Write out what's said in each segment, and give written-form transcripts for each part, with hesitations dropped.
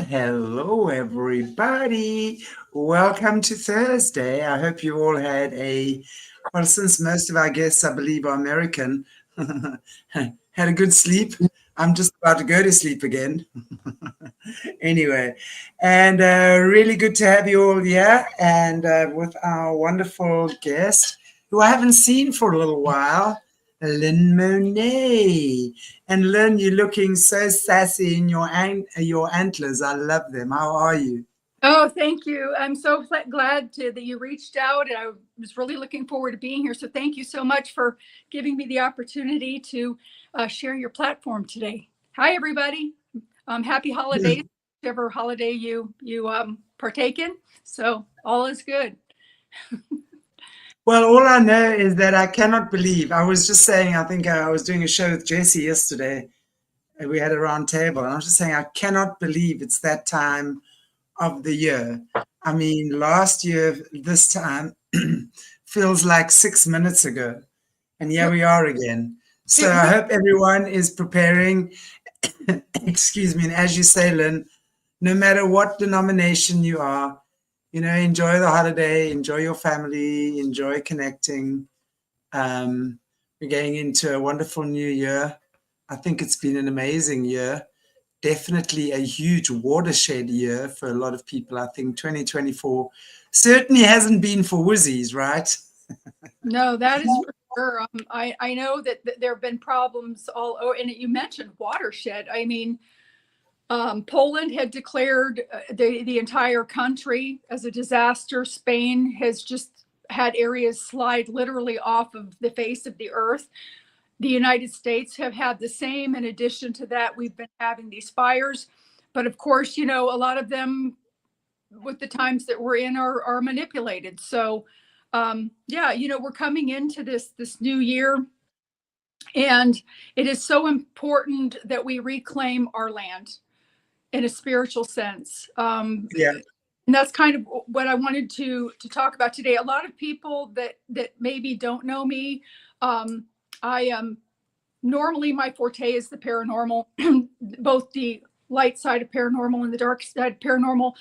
hello, everybody. Welcome to Thursday. I hope you all had well, since most of our guests, I believe, are American, had a good sleep. I'm just about to go to sleep again. Anyway, and really good to have you all here and with our wonderful guest who I haven't seen for a little while, Lynn Monet. And Lynn, you're looking so sassy in your antlers. I love them. How are you? Oh, thank you. I'm so glad that you reached out. And I was really looking forward to being here. So thank you so much for giving me the opportunity to share your platform today. Hi, everybody. Happy holidays, whichever holiday you partake in. So all is good. Well, all I know is that I cannot believe. I was just saying, I think I was doing a show with Jesse yesterday. And we had a round table. And I was just saying, I cannot believe it's that time of the year. I mean, last year, this time feels like 6 minutes ago. And here we are again. So I hope everyone is preparing. Excuse me. And as you say, Lynn, no matter what denomination you are, enjoy the holiday, enjoy your family, enjoy connecting. We're going into a wonderful new year. I think it's been an amazing year. Definitely a huge watershed year for a lot of people. I think 2024 certainly hasn't been for Wizzies, right? No, that is for sure. I know that there have been problems all over, and you mentioned watershed. I mean, Poland had declared the entire country as a disaster. Spain has just had areas slide literally off of the face of the earth. The United States have had the same. In addition to that, we've been having these fires. But of course, a lot of them with the times that we're in are manipulated. So yeah, we're coming into this new year, and it is so important that we reclaim our land in a spiritual sense. Yeah. And that's kind of what I wanted to talk about today. A lot of people that maybe don't know me, I am normally my forte is the paranormal, both the light side of paranormal and the dark side of paranormal.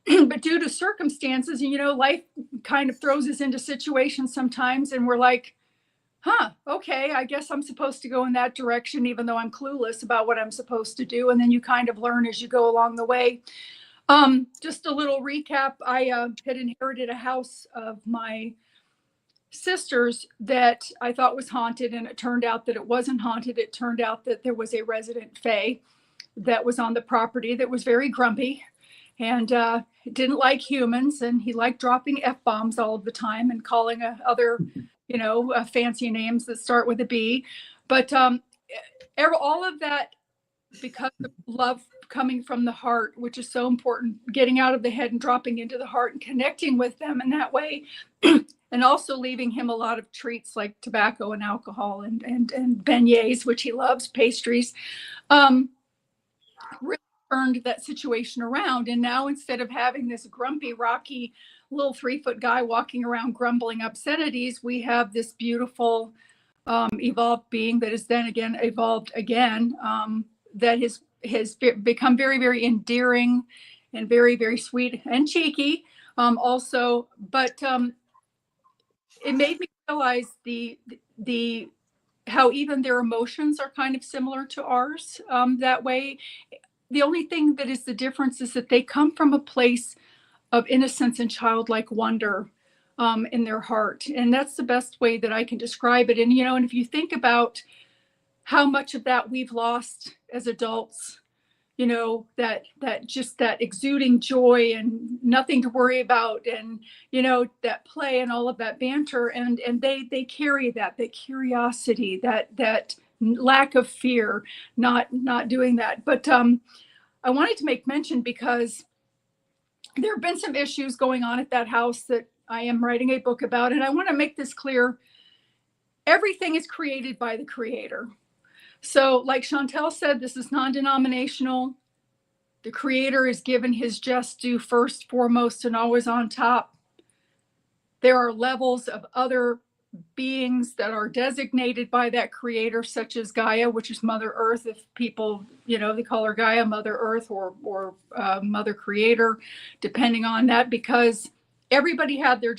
But due to circumstances, life kind of throws us into situations sometimes, and we're like, okay, I guess I'm supposed to go in that direction, even though I'm clueless about what I'm supposed to do. And then you kind of learn as you go along the way. Just a little recap. I had inherited a house of my sister's that I thought was haunted, and it turned out that it wasn't haunted. It turned out that there was a resident Fae that was on the property that was very grumpy and didn't like humans, and he liked dropping F-bombs all of the time and calling other fancy names that start with a B. But all of that because of love coming from the heart, which is so important, getting out of the head and dropping into the heart and connecting with them in that way. And also leaving him a lot of treats like tobacco and alcohol and beignets, which he loves, pastries. Really turned that situation around. And now instead of having this grumpy, rocky little 3-foot guy walking around grumbling obscenities, we have this beautiful evolved being that is then again evolved again, that has become very, very endearing and very, very sweet and cheeky also. But it made me realize the how even their emotions are kind of similar to ours that way. The only thing that is the difference is that they come from a place of innocence and childlike wonder in their heart. And that's the best way that I can describe it. And, and if you think about how much of that we've lost as adults, that just that exuding joy and nothing to worry about, and that play and all of that banter, and they carry that curiosity, that lack of fear, not doing that. But I wanted to make mention because there have been some issues going on at that house that I am writing a book about, and I want to make this clear. Everything is created by the creator. So like Chantel said, this is non-denominational. The creator is given his just due first, foremost, and always on top. There are levels of other beings that are designated by that creator, such as Gaia, which is Mother Earth. If people, they call her Gaia, Mother Earth, or Mother Creator, depending on that, because everybody has their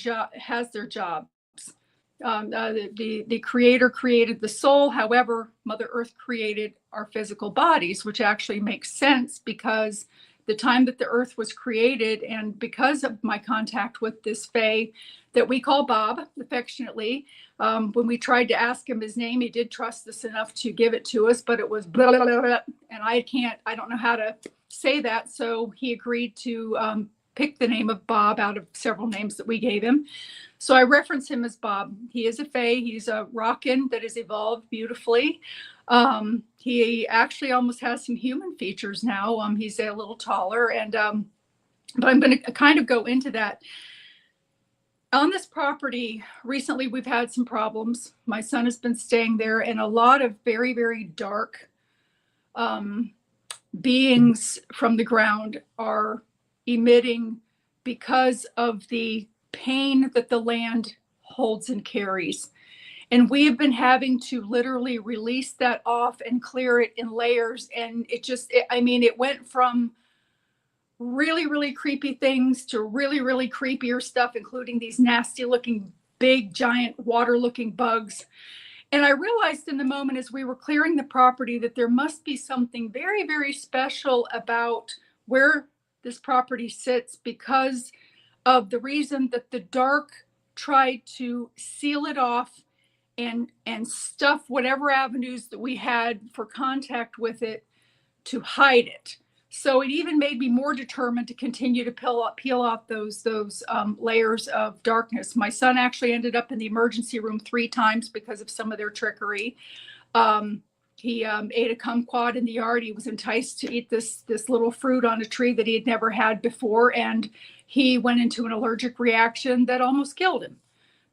jobs. The creator created the soul. However, Mother Earth created our physical bodies, which actually makes sense because the time that the earth was created, and because of my contact with this Fae that we call Bob affectionately, when we tried to ask him his name, he did trust us enough to give it to us, but it was blah, blah, blah, blah, and I don't know how to say that. So he agreed to pick the name of Bob out of several names that we gave him. So I reference him as Bob. He is a Fae. He's a rockin' that has evolved beautifully. He actually almost has some human features now. He's a little taller, and but I'm going to kind of go into that. On this property, recently we've had some problems. My son has been staying there, and a lot of very, very dark beings from the ground are emitting because of the pain that the land holds and carries. And we have been having to literally release that off and clear it in layers. And it went from really, really creepy things to really, really creepier stuff, including these nasty looking, big, giant water looking bugs. And I realized in the moment as we were clearing the property that there must be something very, very special about where this property sits, because of the reason that the dark tried to seal it off and stuff whatever avenues that we had for contact with it to hide it. So it even made me more determined to continue to peel off those layers of darkness. My son actually ended up in the emergency room 3 times because of some of their trickery. He ate a kumquat in the yard. He was enticed to eat this little fruit on a tree that he had never had before, and he went into an allergic reaction that almost killed him.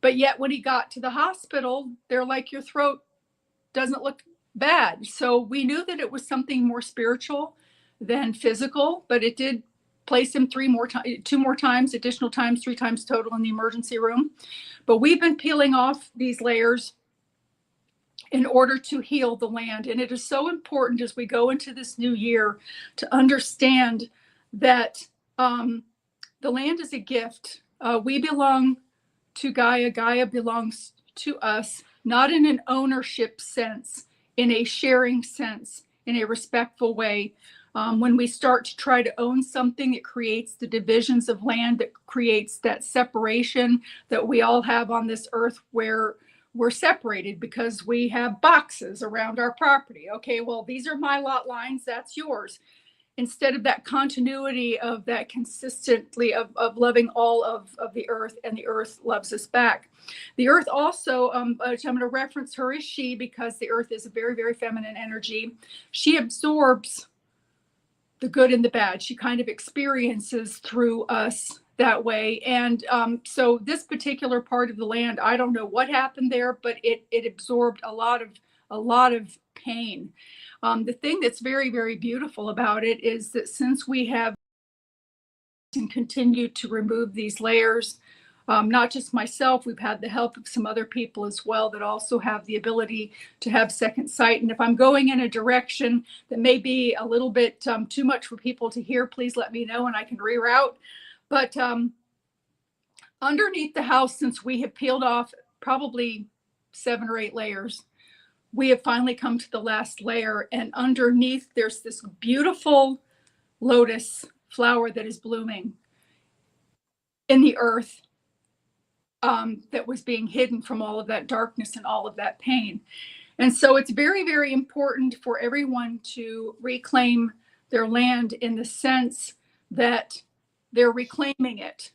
But yet when he got to the hospital, they're like, your throat doesn't look bad. So we knew that it was something more spiritual than physical, but it did place him 2 more times, additional times, 3 times total in the emergency room. But we've been peeling off these layers in order to heal the land. And it is so important as we go into this new year to understand that the land is a gift. We belong to Gaia. Gaia belongs to us, not in an ownership sense, in a sharing sense, in a respectful way. When we start to try to own something, it creates the divisions of land, that creates that separation that we all have on this earth, where we're separated because we have boxes around our property. Okay, well, these are my lot lines, that's yours. Instead of that continuity of that consistently of loving all of the earth, and the earth loves us back. The earth also, which I'm going to reference her as she, because the earth is a very, very feminine energy. She absorbs the good and the bad. She kind of experiences through us that way. And so this particular part of the land, I don't know what happened there, but it absorbed a lot of pain. The thing that's very, very beautiful about it is that since we have and continued to remove these layers, not just myself, we've had the help of some other people as well that also have the ability to have second sight. And if I'm going in a direction that may be a little bit too much for people to hear, please let me know and I can reroute. But underneath the house, since we have peeled off probably 7 or 8 layers, we have finally come to the last layer. And underneath, there's this beautiful lotus flower that is blooming in the earth, that was being hidden from all of that darkness and all of that pain. And so it's very, very important for everyone to reclaim their land, in the sense that they're reclaiming it.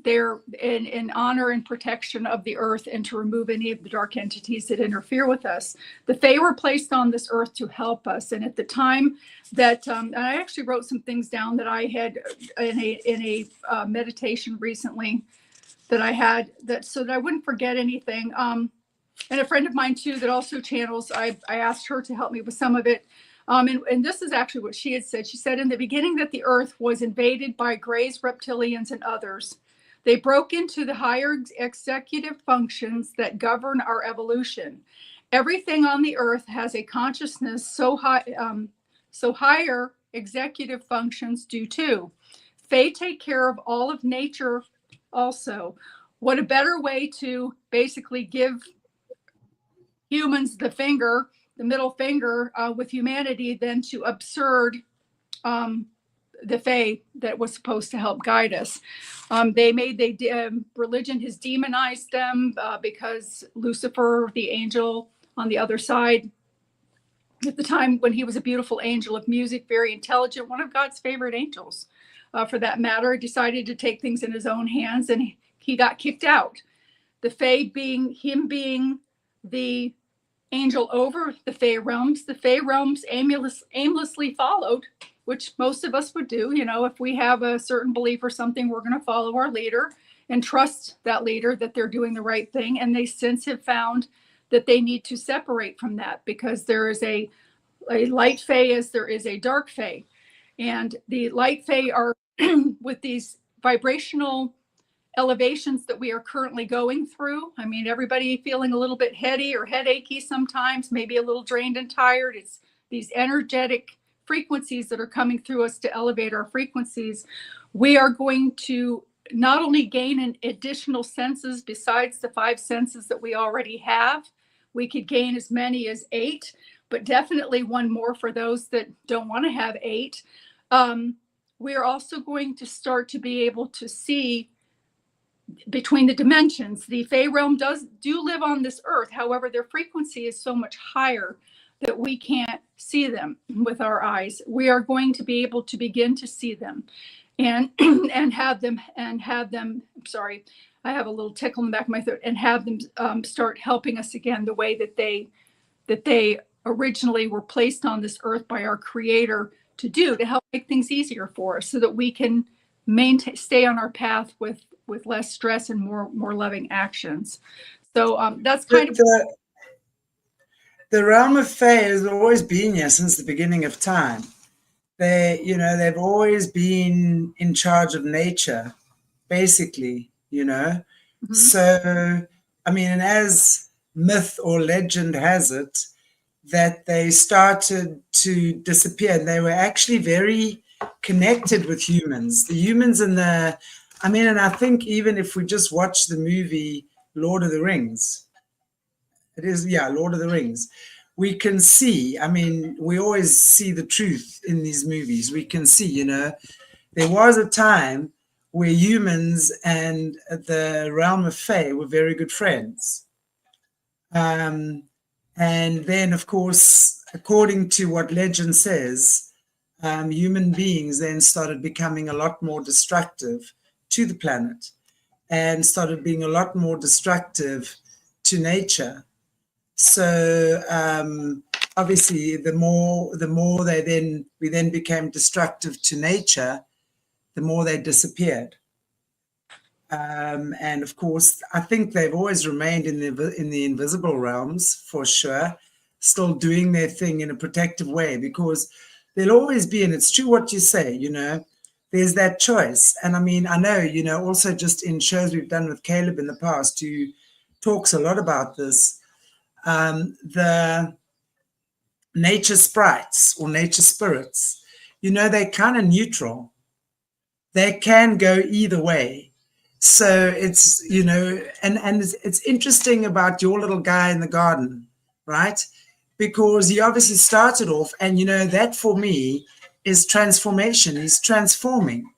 They're in honor and protection of the earth, and to remove any of the dark entities that interfere with us. The Fae were placed on this earth to help us. And at the time that, and I actually wrote some things down that I had in a meditation recently that I had, that so that I wouldn't forget anything. And a friend of mine too that also channels, I asked her to help me with some of it. And this is actually what she had said. She said, in the beginning, that the earth was invaded by grays, reptilians, and others. They broke into the higher executive functions that govern our evolution. Everything on the earth has a consciousness so high, so higher executive functions do too. Fae take care of all of nature also. What a better way to basically give humans the middle finger with humanity than to absurd the Fae that was supposed to help guide us. Religion has demonized them because Lucifer, the angel on the other side, at the time when he was a beautiful angel of music, very intelligent, one of God's favorite angels, for that matter, decided to take things in his own hands, and he got kicked out. The Fae being the angel over the Fae realms aimlessly followed, which most of us would do. You know, if we have a certain belief or something, we're going to follow our leader and trust that leader that they're doing the right thing. And they since have found that they need to separate from that, because there is a light Fae as there is a dark Fae. And the light Fae are with these vibrational elevations that we are currently going through. I mean, everybody feeling a little bit heady or headachy sometimes, maybe a little drained and tired. It's these energetic frequencies that are coming through us to elevate our frequencies. We are going to not only gain an additional senses besides the 5 senses that we already have. We could gain as many as 8, but definitely one more for those that don't want to have 8. We are also going to start to be able to see between the dimensions. The Fae realm do live on this earth. However, their frequency is so much higher that we can't see them with our eyes. We are going to be able to begin to see them and have them I'm sorry, I have a little tickle in the back of my throat, and have them start helping us again the way that they originally were placed on this earth by our creator to do, to help make things easier for us so that we can stay on our path with less stress and more loving actions. So that's kind of the realm of Fae has always been here since the beginning of time. They've always been in charge of nature, basically, Mm-hmm. So, I mean, and as myth or legend has it, that they started to disappear. And they were actually very connected with humans. The humans and and I think even if we just watch the movie Lord of the Rings, Lord of the Rings, we can see, we always see the truth in these movies. We can see, there was a time where humans and the realm of Fae were very good friends. And then, of course, according to what legend says, human beings then started becoming a lot more destructive to the planet and started being a lot more destructive to nature. So obviously, the more we then became destructive to nature, the more they disappeared. And of course, I think they've always remained in the invisible realms for sure, still doing their thing in a protective way, because there'll always be, and it's true what you say, there's that choice. And I know, also just in shows we've done with Caleb in the past, who talks a lot about this, the nature sprites or nature spirits, they're kind of neutral. They can go either way. So it's, and it's interesting about your little guy in the garden, right? Because he obviously started off, and, that for me is transformation. He's transforming.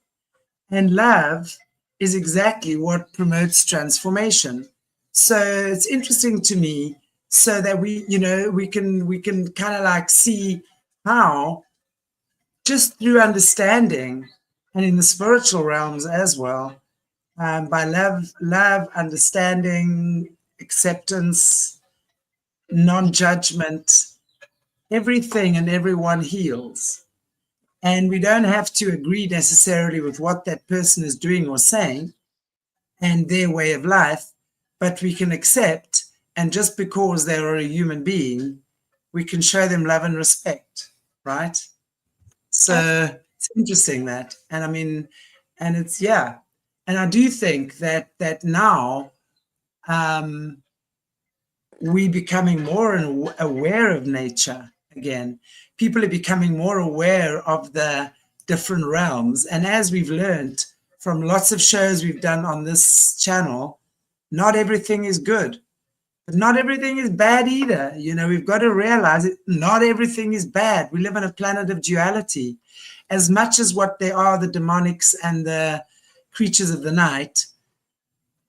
And love is exactly what promotes transformation. So it's interesting to me, so that we can kind of like see how, just through understanding and in the spiritual realms as well, by love, understanding, acceptance, non-judgment, everything and everyone heals. And we don't have to agree necessarily with what that person is doing or saying and their way of life, but we can accept, and just because they are a human being, we can show them love and respect, right? So it's interesting that. And and it's, And I do think that now we're becoming more aware of nature again. People are becoming more aware of the different realms. And as we've learned from lots of shows we've done on this channel, not everything is good, but not everything is bad either. You know, we've got to realize it. Not everything is bad. We live on a planet of duality. As much as what they are, the demonics and the creatures of the night,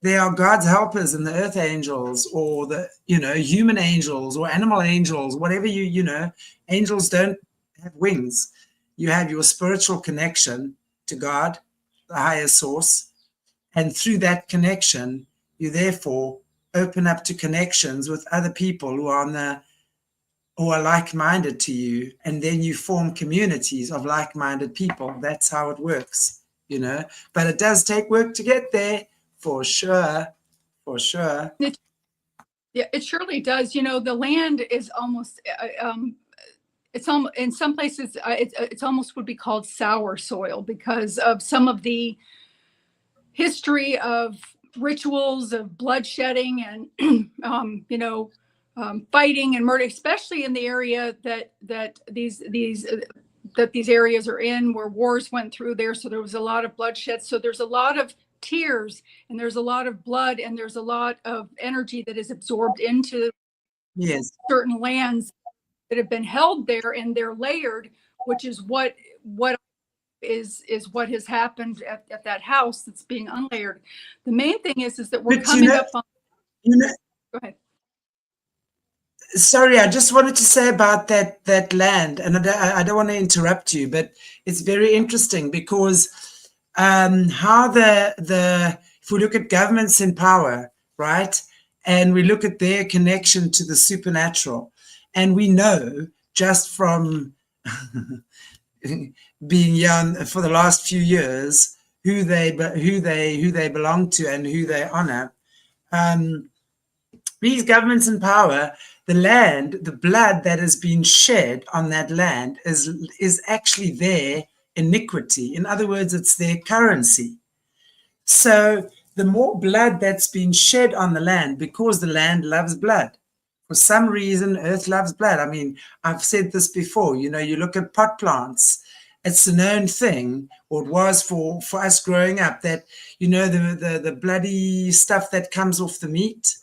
they are God's helpers and the earth angels, or the, you know, human angels or animal angels, whatever you know. Angels don't have wings. You have your spiritual connection to God, the higher source. And through that connection, you therefore open up to connections with other people who are like-minded to you. And then you form communities of like-minded people. That's how it works, you know. But it does take work to get there. For sure. For sure. Yeah, it surely does. You know, the land is almost, it's almost, in some places, it's almost would be called sour soil because of some of the history of rituals of bloodshedding and, you know, fighting and murder, especially in the area that these areas are in, where wars went through there. So there was a lot of bloodshed. So there's a lot of tears, and there's a lot of blood, and there's a lot of energy that is absorbed into certain lands that have been held there, and they're layered, which is what is what has happened at that house that's being unlayered. The main thing is that we're coming up on. Go ahead. Sorry, I just wanted to say about that land, and I don't want to interrupt you, but it's very interesting because how if we look at governments in power, right, and we look at their connection to the supernatural, and we know just from being young for the last few years who they belong to and who they honor. These governments in power, the land, the blood that has been shed on that land is actually their iniquity. In other words, it's their currency. So the more blood that's been shed on the land, because the land loves blood. For some reason, earth loves blood. I mean, I've said this before, you know, you look at pot plants, it's a known thing, or it was for us growing up, that, you know, the bloody stuff that comes off the meat,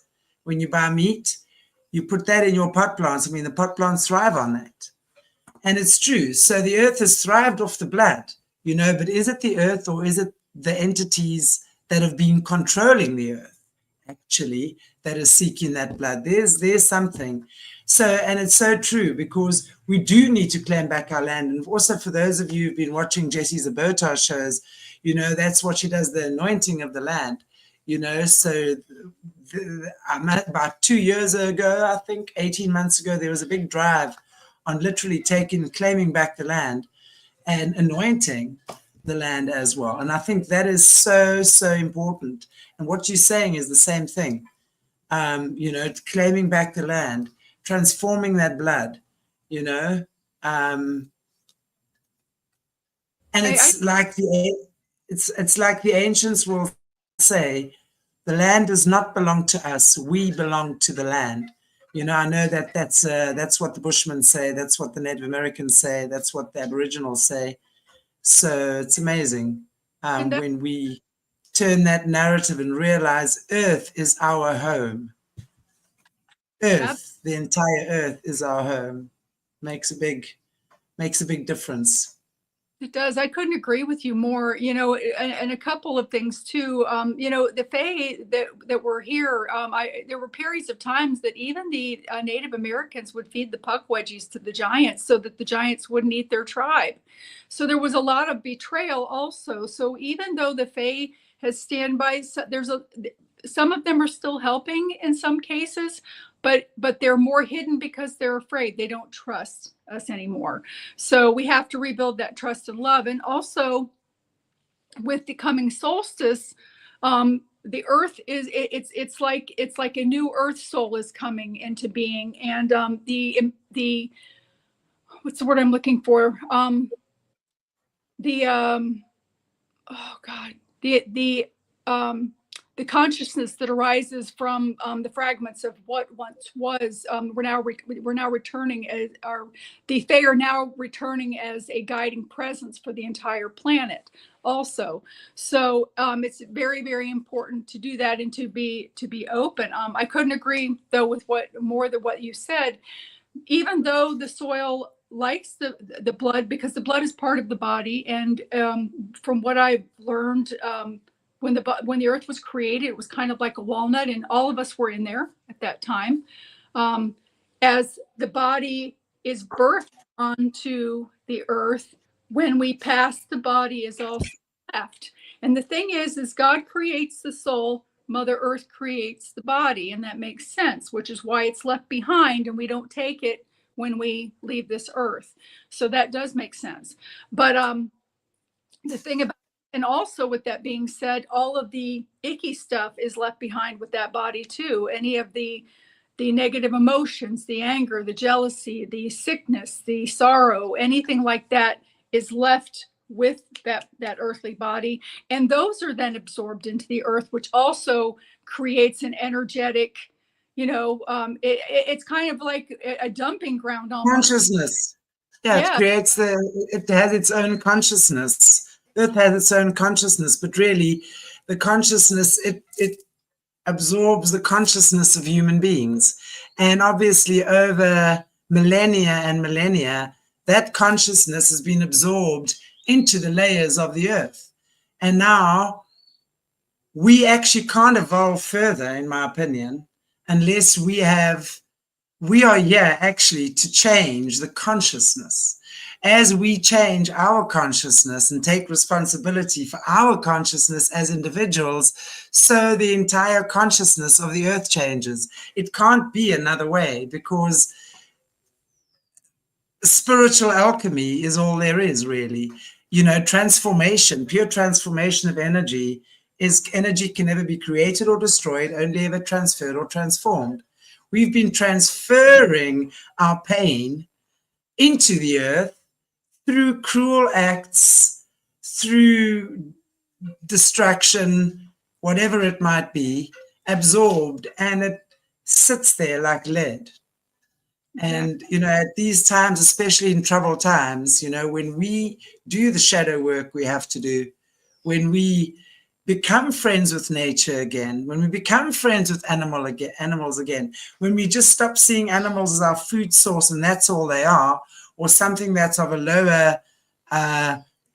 when you buy meat, you put that in your pot plants. I mean, the pot plants thrive on that. And it's true. So the earth has thrived off the blood, you know, but is it the earth, or is it the entities that have been controlling the earth, actually, that is seeking that blood? There's something. So, and it's so true, because we do need to claim back our land. And also, for those of you who've been watching Jessie Zaberta's shows, you know, that's what she does, the anointing of the land, you know. So about 2 years ago, I think 18 months ago, there was a big drive on literally claiming back the land and anointing the land as well. And I think that is so, so important. And what you're saying is the same thing. You know, claiming back the land, transforming that blood, you know. And it's like the ancients will say, the land does not belong to us, we belong to the land. You know, I know that's what the Bushmen say, that's what the Native Americans say, that's what the Aboriginals say. So it's amazing when we turn that narrative and realize Earth is our home. Earth, the entire Earth is our home. Makes a big difference. It does. I couldn't agree with you more, you know, and a couple of things too. You know, the Fae that were here, there were periods of times that even the Native Americans would feed the puckwudgies to the giants so that the giants wouldn't eat their tribe. So there was a lot of betrayal also. So even though the Fae has stand by, some of them are still helping in some cases, but they're more hidden because they're afraid. They don't trust us anymore. So we have to rebuild that trust and love. And also, with the coming solstice, the earth it's like a new earth soul is coming into being. And the what's the word I'm looking for? Oh God, the the consciousness that arises from the fragments of what once was. We're now returning as the Fae are now returning as a guiding presence for the entire planet. Also, so it's very, very important to do that and to be open. I couldn't agree though with what you said. Even though the soil likes the blood, because the blood is part of the body, and from what I've learned. When the earth was created, it was kind of like a walnut, and all of us were in there at that time. As the body is birthed onto the earth, when we pass, the body is also left. And the thing is God creates the soul, Mother Earth creates the body, and that makes sense, which is why it's left behind and we don't take it when we leave this earth. So that does make sense. But the thing about, and also with that being said, all of the icky stuff is left behind with that body too. Any of the negative emotions, the anger, the jealousy, the sickness, the sorrow, anything like that is left with that earthly body. And those are then absorbed into the earth, which also creates an energetic, it's kind of like a dumping ground almost. Consciousness. Yeah, it creates it has its own consciousness. Earth has its own consciousness, but really the consciousness, it absorbs the consciousness of human beings. And obviously over millennia and millennia, that consciousness has been absorbed into the layers of the earth. And now we actually can't evolve further, in my opinion, unless we are here actually to change the consciousness. As we change our consciousness and take responsibility for our consciousness as individuals, so the entire consciousness of the earth changes. It can't be another way, because spiritual alchemy is all there is, really. Transformation, pure transformation of energy can never be created or destroyed, only ever transferred or transformed. We've been transferring our pain into the earth through cruel acts, through distraction, whatever it might be, absorbed, and it sits there like lead. And, at these times, especially in troubled times, when we do the shadow work we have to do, when we become friends with nature again, when we become friends with animals again, when we just stop seeing animals as our food source and that's all they are, or something that's of a lower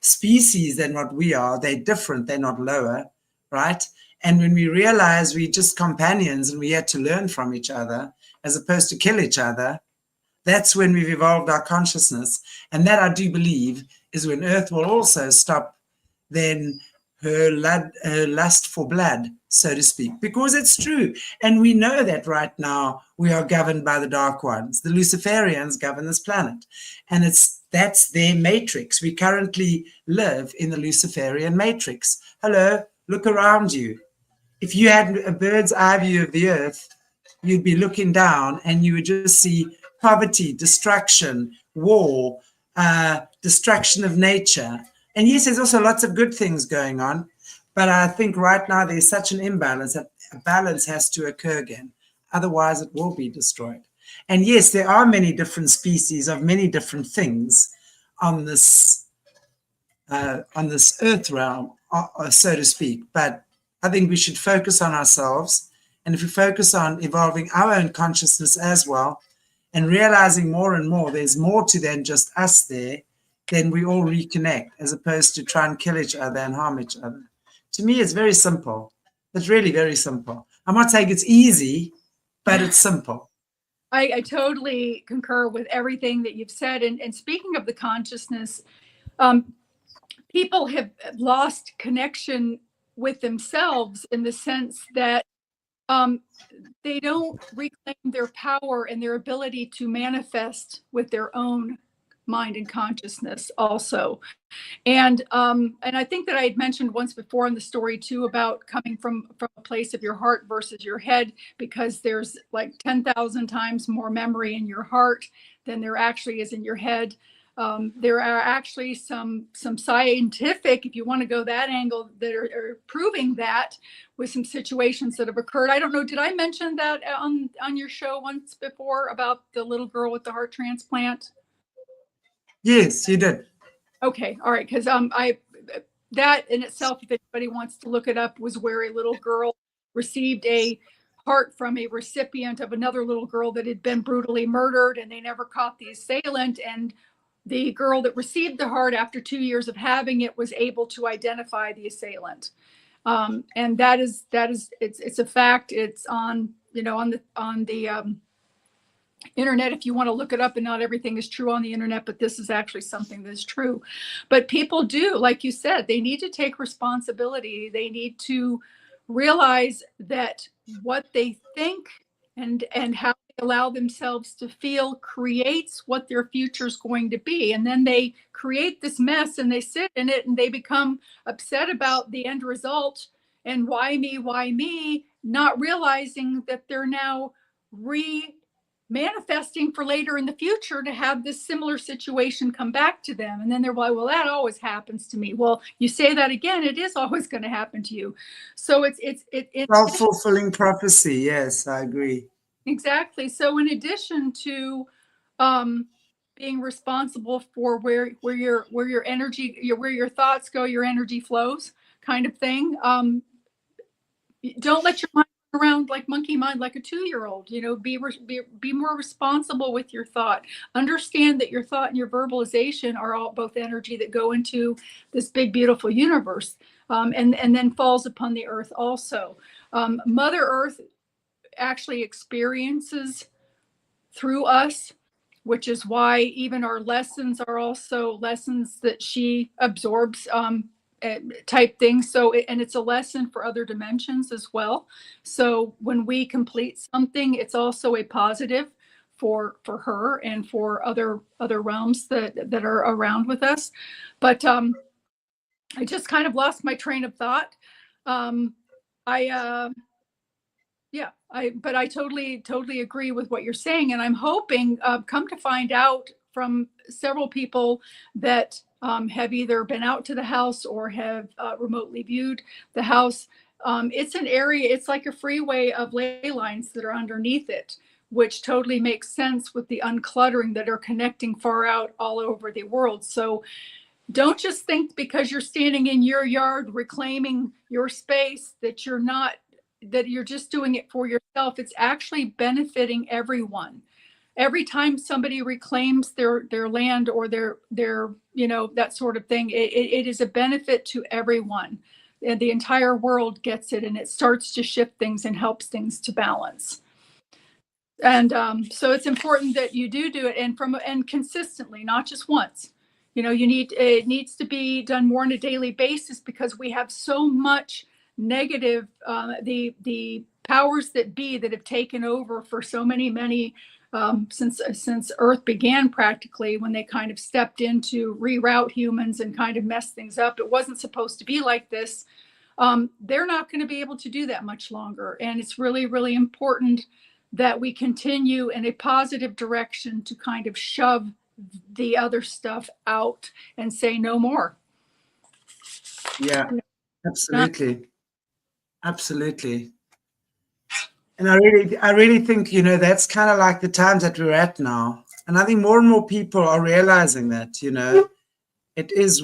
species than what we are. They're different, they're not lower, right? And when we realize we're just companions and we had to learn from each other as opposed to kill each other, that's when we've evolved our consciousness. And that, I do believe, is when Earth will also stop then her lust for blood, so to speak, because it's true. And we know that right now we are governed by the Dark Ones. The Luciferians govern this planet. And that's their matrix. We currently live in the Luciferian matrix. Hello, look around you. If you had a bird's eye view of the earth, you'd be looking down and you would just see poverty, destruction, war, destruction of nature. And yes, there's also lots of good things going on, but I think right now there's such an imbalance that a balance has to occur again. Otherwise, it will be destroyed. And yes, there are many different species of many different things on this earth realm, so to speak. But I think we should focus on ourselves. And if we focus on evolving our own consciousness as well, and realizing more and more there's more to than just us there, then we all reconnect, as opposed to try and kill each other and harm each other. To me, it's very simple. It's really very simple. I'm not saying it's easy, but it's simple. I totally concur with everything that you've said. And speaking of the consciousness, people have lost connection with themselves in the sense that they don't reclaim their power and their ability to manifest with their own mind and consciousness also. And I think that I had mentioned once before in the story too about coming from a place of your heart versus your head, because there's like 10,000 times more memory in your heart than there actually is in your head. There are actually some scientific, if you want to go that angle, that are proving that with some situations that have occurred. I don't know, did I mention that on your show once before about the little girl with the heart transplant? Yes, you did. Okay, all right, because that in itself, if anybody wants to look it up, was where a little girl received a heart from a recipient of another little girl that had been brutally murdered, and they never caught the assailant. And the girl that received the heart, after 2 years of having it, was able to identify the assailant. And that is it's a fact. It's on on the internet if you want to look it up, and not everything is true on the internet, but this is actually something that is true. But people do, like you said, they need to take responsibility. They need to realize that what they think and how they allow themselves to feel creates what their future is going to be. And then they create this mess and they sit in it and they become upset about the end result and why me, not realizing that they're now manifesting for later in the future to have this similar situation come back to them. And then they're like, well, that always happens to me. Well, you say that again, it is always going to happen to you. So it's Self-fulfilling prophecy. Yes, I agree. exactly. So in addition to being responsible for where your energy, where your thoughts go, your energy flows, kind of thing. Don't let your mind run around like monkey mind, like a 2-year-old. Be more responsible with your thought. Understand that your thought and your verbalization are all both energy that go into this big beautiful universe, and then falls upon the earth also. Mother Earth actually experiences through us, which is why even our lessons are also lessons that she absorbs, type thing. So, and it's a lesson for other dimensions as well. So when we complete something, it's also a positive for her and for other realms that are around with us. But I just kind of lost my train of thought. I Yeah, but I totally agree with what you're saying, and I'm hoping, come to find out from several people that have either been out to the house or have remotely viewed the house. It's an area, it's like a freeway of ley lines that are underneath it, which totally makes sense with the uncluttering that are connecting far out all over the world. So don't just think because you're standing in your yard reclaiming your space that you're just doing it for yourself. It's actually benefiting everyone. Every time somebody reclaims their land or their that sort of thing, it is a benefit to everyone. And the entire world gets it, and it starts to shift things and helps things to balance. And so it's important that you do it, and consistently, not just once. It needs to be done more on a daily basis, because we have so much negative, the powers that be that have taken over for so many since Earth began, practically, when they kind of stepped in to reroute humans and kind of mess things up. It wasn't supposed to be like this. They're not going to be able to do that much longer, and it's really, really important that we continue in a positive direction to kind of shove the other stuff out and say no more. Yeah, absolutely. Absolutely. And I really think, that's kind of like the times that we're at now. And I think more and more people are realizing that, it is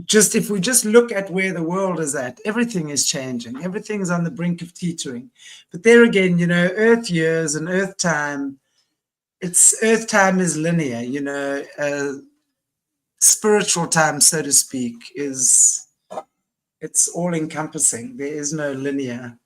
just, if we just look at where the world is at, everything is changing. Everything's on the brink of teetering. But there again, Earth years and Earth time, Earth time is linear, spiritual time, so to speak, it's all encompassing. There is no linear,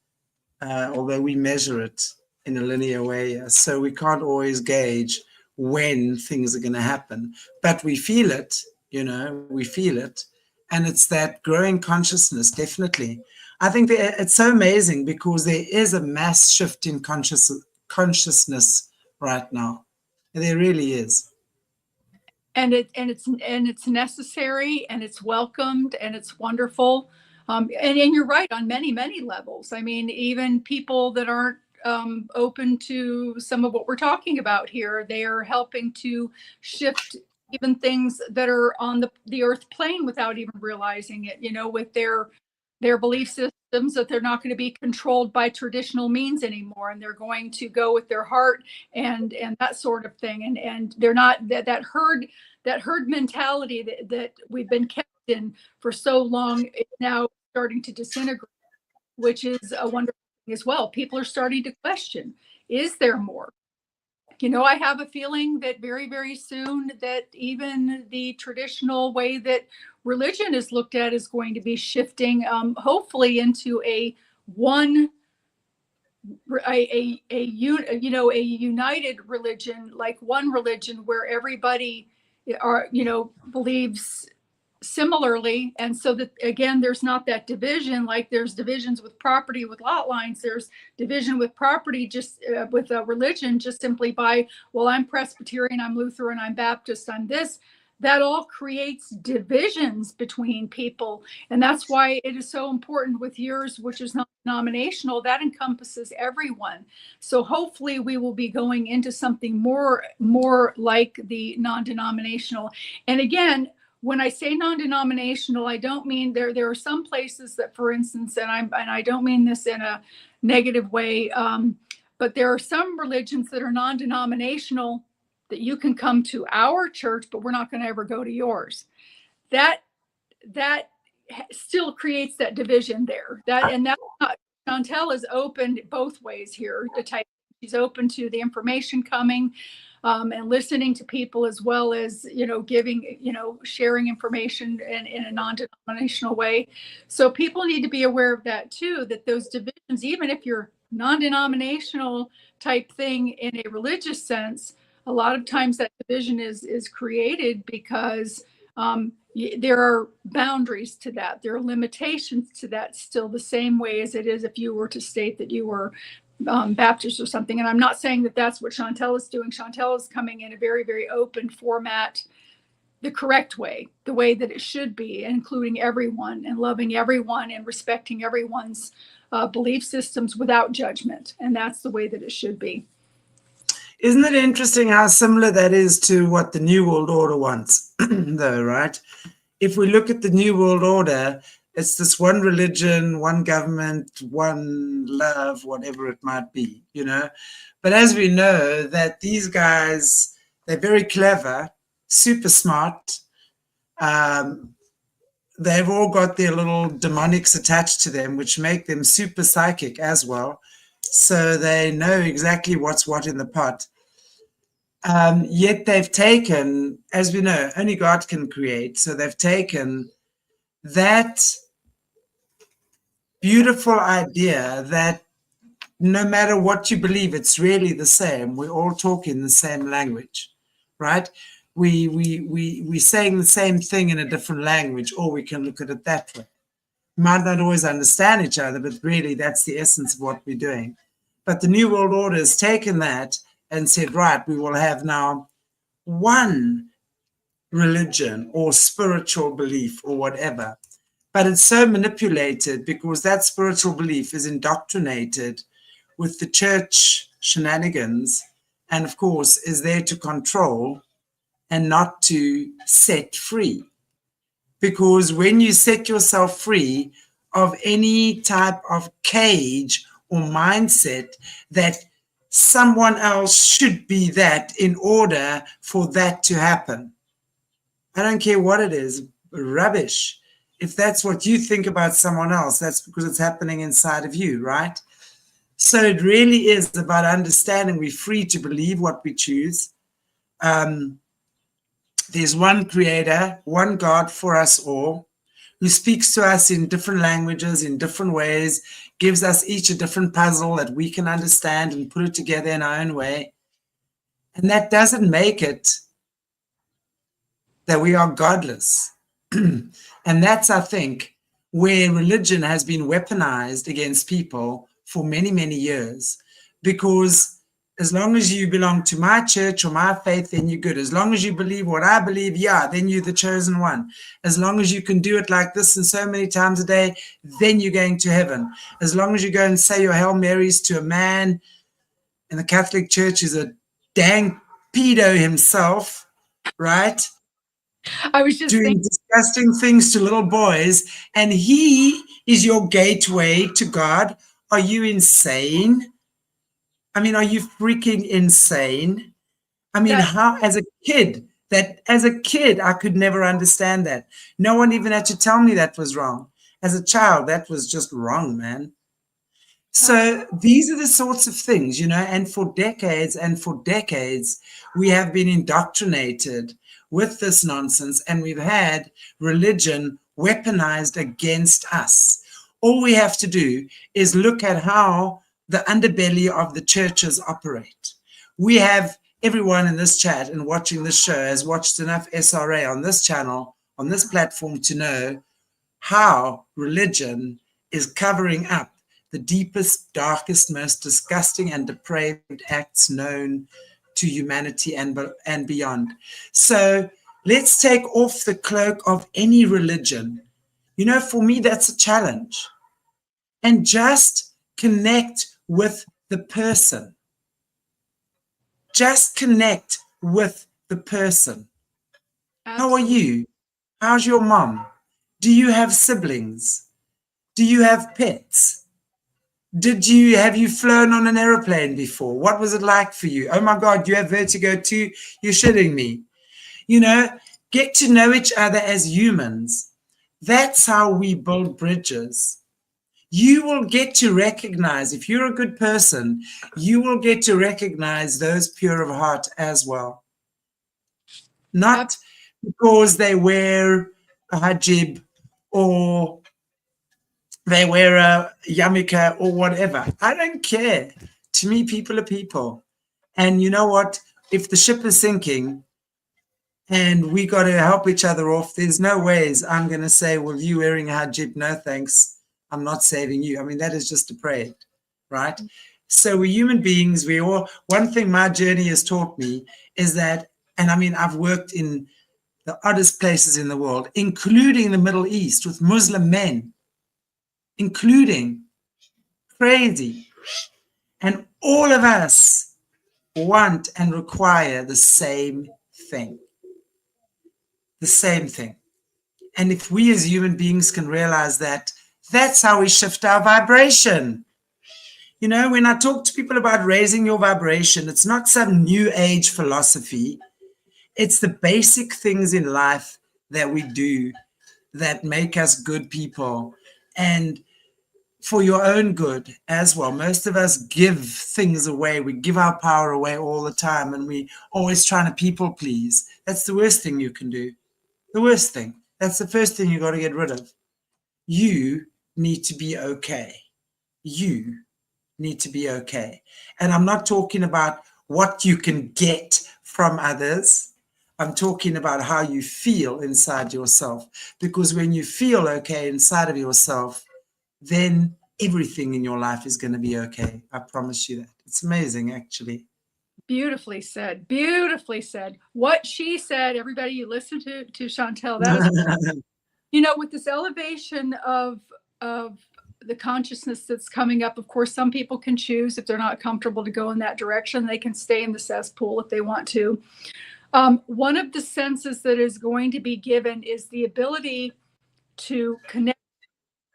although we measure it in a linear way. So we can't always gauge when things are going to happen, but we feel it, we feel it. And it's that growing consciousness, definitely. I think that it's so amazing because there is a mass shift in consciousness right now. There really is. And it's necessary, and it's welcomed, and it's wonderful. And you're right on many levels. I mean, even people that aren't open to some of what we're talking about here, they are helping to shift even things that are on the earth plane without even realizing it, with their belief systems that they're not going to be controlled by traditional means anymore, and they're going to go with their heart and that sort of thing. And they're not that herd mentality that we've been kept in for so long is now starting to disintegrate, which is a wonderful thing as well. People are starting to question, is there more? I have a feeling that very, very soon that even the traditional way that religion is looked at is going to be shifting, hopefully into a united religion, like one religion where everybody believes similarly. And so that, again, there's not that division, like there's divisions with property with lot lines. There's division with property just with a religion, just simply by, well, I'm Presbyterian, I'm Lutheran, I'm Baptist, I'm this. That all creates divisions between people. And that's why it is so important with yours, which is not denominational, that encompasses everyone. So hopefully we will be going into something more like the non-denominational. And again, when I say non-denominational, I don't mean there are some places that, for instance, and I don't mean this in a negative way, but there are some religions that are non-denominational that you can come to our church, but we're not going to ever go to yours. That still creates that division there. Chantel is open both ways here. She's open to the information coming. And listening to people, as well as, giving, sharing information in a non-denominational way. So people need to be aware of that too, that those divisions, even if you're non-denominational type thing in a religious sense, a lot of times that division is created because there are boundaries to that. There are limitations to that still, the same way as it is if you were to state that you were Baptist or something. And I'm not saying that that's what Chantel is doing. Chantel is coming in a very, very open format, the correct way, the way that it should be, including everyone and loving everyone and respecting everyone's belief systems without judgment. And that's the way that it should be. Isn't it interesting how similar that is to what the New World Order wants, though, right? If we look at the New World Order, it's this one religion, one government, one love, whatever it might be, But as we know that these guys, they're very clever, super smart. They've all got their little demonics attached to them, which make them super psychic as well. So they know exactly what's what in the pot. Yet they've taken, as we know, only God can create. So they've taken that beautiful idea that no matter what you believe, it's really the same. We all talk in the same language, right? We saying the same thing in a different language, or we can look at it that way. We might not always understand each other, but really that's the essence of what we're doing. But the New World Order has taken that and said, right, we will have now one religion or spiritual belief or whatever. But it's so manipulated because that spiritual belief is indoctrinated with the church shenanigans, and of course is there to control and not to set free. Because when you set yourself free of any type of cage or mindset that someone else should be that in order for that to happen, I don't care what it is, rubbish. If that's what you think about someone else, that's because it's happening inside of you, right? So it really is about understanding we're free to believe what we choose. There's one creator, one God for us all, who speaks to us in different languages, in different ways, gives us each a different puzzle that we can understand and put it together in our own way. And that doesn't make it that we are godless. And that's, I think, where religion has been weaponized against people for many, many years. Because as long as you belong to my church or my faith, then you're good. As long as you believe what I believe, yeah, then you're the chosen one. As long as you can do it like this and so many times a day, then you're going to heaven. As long as you go and say your Hail Marys to a man in the Catholic Church is a dang pedo himself, right? I was just doing thinking disgusting things to little boys, and he is your gateway to God. Are you insane? I mean, are you freaking insane? I mean, that how, as a kid, I could never understand that. No one even had to tell me that was wrong. As a child, that was just wrong, man. So these are the sorts of things, and for decades, we have been indoctrinated with this nonsense, and we've had religion weaponized against us. All we have to do is look at how the underbelly of the churches operate. We have everyone in this chat and watching this show has watched enough SRA on this channel, on this platform, to know how religion is covering up the deepest, darkest, most disgusting and depraved acts known to humanity and beyond. So let's take off the cloak of any religion. For me, that's a challenge. And just connect with the person. Just connect with the person. How are absolutely. you? How's your mom? Do you have siblings? Do you have pets? Have you flown on an aeroplane before? What was it like for you? Oh my God, you have vertigo too? You're shitting me. Get to know each other as humans. That's how we build bridges. You will get to recognize, if you're a good person, you will get to recognize those pure of heart as well. Not because they wear a hijab or they wear a yarmulke or whatever. I don't care. To me, people are people. And you know what? If the ship is sinking and we got to help each other off, there's no ways I'm going to say, well, you wearing a hijab, no thanks. I'm not saving you. I mean, that is just depraved, right? So we're human beings. One thing my journey has taught me is that, and I mean, I've worked in the oddest places in the world, including the Middle East with Muslim men, including crazy. And all of us want and require the same thing. The same thing. And if we as human beings can realize that, that's how we shift our vibration. When I talk to people about raising your vibration, it's not some new age philosophy. It's the basic things in life that we do that make us good people. And for your own good as well. Most of us give things away. We give our power away all the time, and we always trying to people please. That's the worst thing you can do. The worst thing. That's the first thing you got to get rid of. You need to be okay. You need to be okay. And I'm not talking about what you can get from others. I'm talking about how you feel inside yourself. Because when you feel okay inside of yourself, then everything in your life is going to be okay. I promise you that. It's amazing, actually. Beautifully said. Beautifully said. What she said, everybody, you listen to Chantel. That is, with this elevation of the consciousness that's coming up. Of course, some people can choose, if they're not comfortable, to go in that direction. They can stay in the cesspool if they want to. One of the senses that is going to be given is the ability to connect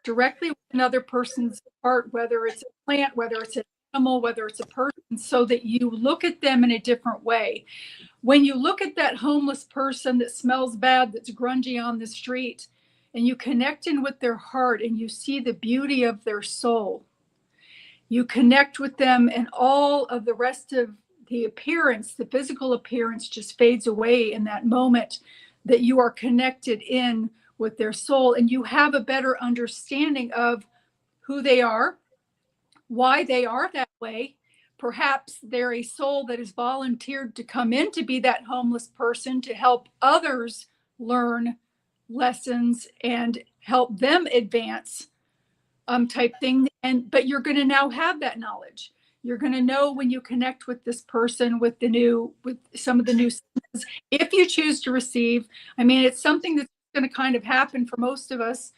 directly with another person's heart, whether it's a plant, whether it's an animal, whether it's a person, so that you look at them in a different way. When you look at that homeless person that smells bad, that's grungy on the street, and you connect in with their heart and you see the beauty of their soul, you connect with them, and all of the rest of the appearance, the physical appearance, just fades away in that moment that you are connected in with their soul, and you have a better understanding of who they are, why they are that way. Perhaps they're a soul that has volunteered to come in to be that homeless person to help others learn lessons and help them advance, type thing. But you're going to now have that knowledge. You're going to know when you connect with this person with some of the new senses, if you choose to receive. I mean, it's something that's going to kind of happen for most of us,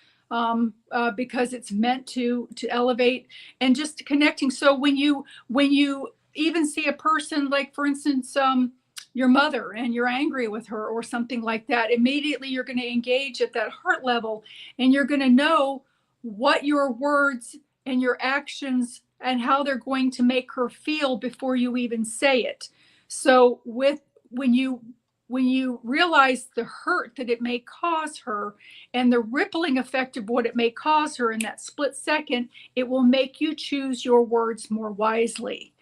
because it's meant to elevate and just connecting. So when you even see a person, like for instance, your mother and you're angry with her or something like that, immediately you're going to engage at that heart level, and you're going to know what your words and your actions and how they're going to make her feel before you even say it. So when you realize the hurt that it may cause her and the rippling effect of what it may cause her in that split second, it will make you choose your words more wisely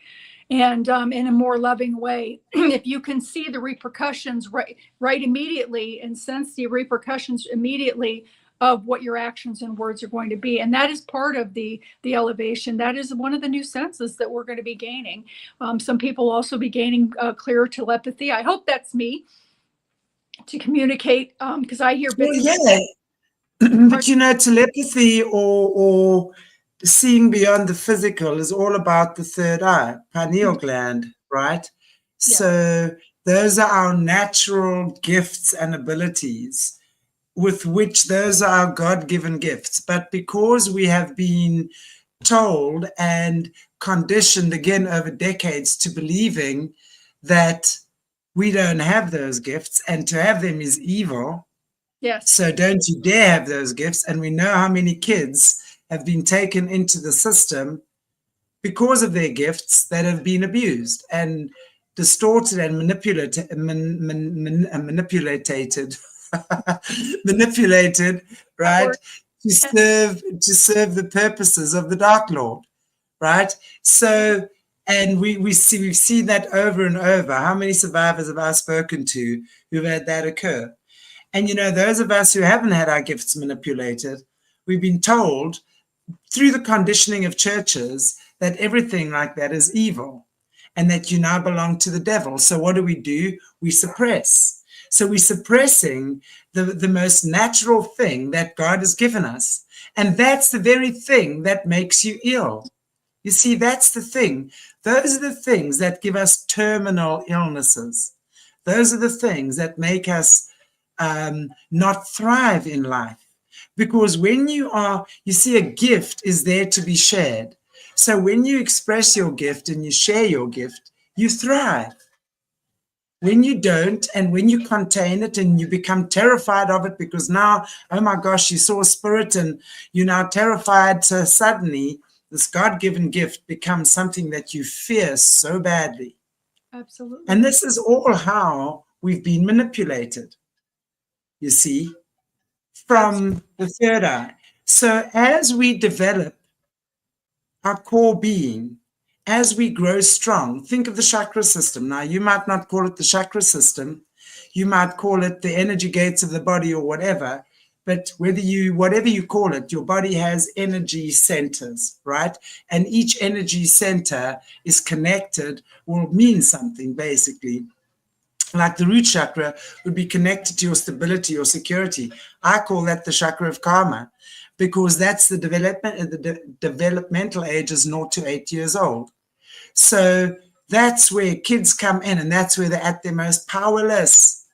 and in a more loving way. If you can see the repercussions right immediately and sense the repercussions immediately of what your actions and words are going to be. And that is part of the elevation. That is one of the new senses that we're going to be gaining. Some people also be gaining clearer telepathy. I hope that's me to communicate, because I hear bits. Well, yeah. But telepathy or seeing beyond the physical is all about the third eye, pineal gland, right? Yeah. So those are our natural gifts and abilities with which those are our God-given gifts. But because we have been told and conditioned again over decades to believing that we don't have those gifts and to have them is evil. Yes. So don't you dare have those gifts. And we know how many kids have been taken into the system because of their gifts that have been abused and distorted and manipulated, right? To serve the purposes of the Dark Lord, right? So, and we've seen that over and over. How many survivors have I spoken to who've had that occur? And, those of us who haven't had our gifts manipulated, we've been told through the conditioning of churches that everything like that is evil and that you now belong to the devil. So what do? We suppress. So we're suppressing the most natural thing that God has given us. And that's the very thing that makes you ill. You see, that's the thing. Those are the things that give us terminal illnesses. Those are the things that make us not thrive in life. Because when you see, a gift is there to be shared. So when you express your gift and you share your gift, you thrive. When you don't, and when you contain it and you become terrified of it because now, oh my gosh, you saw a spirit and you're now terrified, so suddenly this God-given gift becomes something that you fear so badly. Absolutely. And this is all how we've been manipulated, you see, from the third eye. So as we develop our core being, as we grow strong, think of the chakra system. Now, you might not call it the chakra system. You might call it the energy gates of the body or whatever. But whatever you call it, your body has energy centers, right? And each energy center is connected or means something, basically. Like the root chakra would be connected to your stability or security. I call that the chakra of karma, because that's the developmental age is 0 to 8 years old. So that's where kids come in, and that's where they're at their most powerless.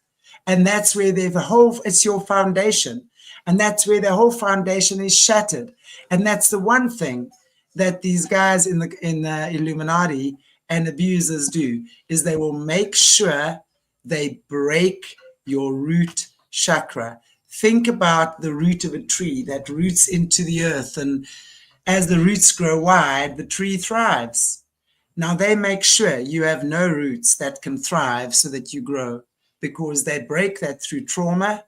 And that's where it's your foundation. And that's where their whole foundation is shattered. And that's the one thing that these guys in the Illuminati and abusers do, is they will make sure they break your root chakra. Think about the root of a tree that roots into the earth, and as the roots grow wide, the tree thrives. Now they make sure you have no roots that can thrive so that you grow, because they break that through trauma,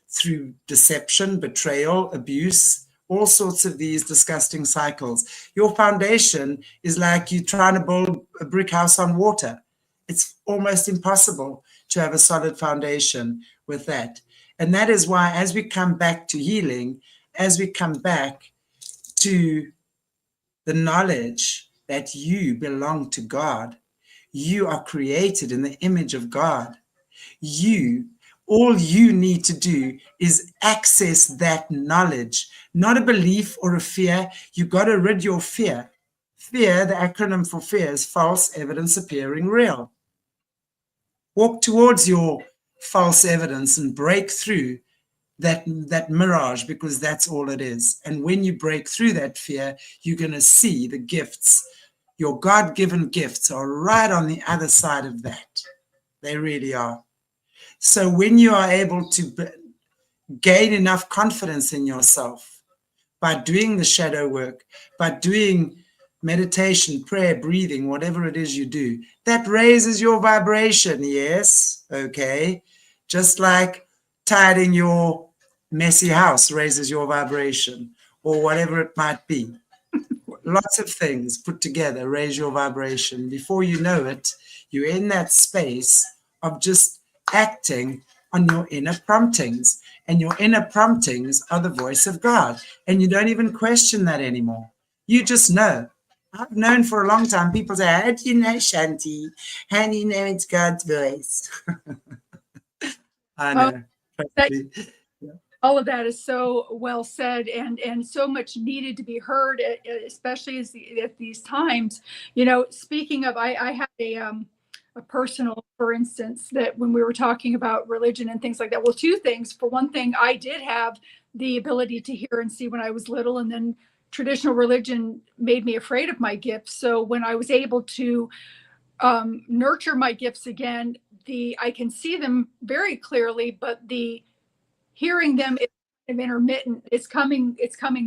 through deception, betrayal, abuse, all sorts of these disgusting cycles. Your foundation is like you trying to build a brick house on water. It's almost impossible to have a solid foundation with that. And that is why, as we come back to healing, as we come back to the knowledge that you belong to God, you are created in the image of God. All you need to do is access that knowledge, not a belief or a fear. You got to rid your fear. Fear, the acronym for fear, is false evidence appearing real. Walk towards your false evidence and break through that mirage, because that's all it is. And when you break through that fear, you're going to see the gifts. Your God-given gifts are right on the other side of that They really are. So when you are able to gain enough confidence in yourself by doing the shadow work, by doing meditation, prayer, breathing, whatever it is you do, that raises your vibration. Yes. Okay. Just like tidying your messy house raises your vibration, or whatever it might be. Lots of things put together raise your vibration. Before you know it, you're in that space of just acting on your inner promptings. And your inner promptings are the voice of God. And you don't even question that anymore. You just know. I've known for a long time, people say, how do you know, Shanti? How do you know it's God's voice? I know. Totally. All of that is so well said, and so much needed to be heard, especially at these times. You know, speaking of, I had a personal, for instance, that when we were talking about religion and things like that. Well, two things. For one thing, I did have the ability to hear and see when I was little, and then traditional religion made me afraid of my gifts. So when I was able to nurture my gifts again, I can see them very clearly, but the hearing them is intermittent. It's coming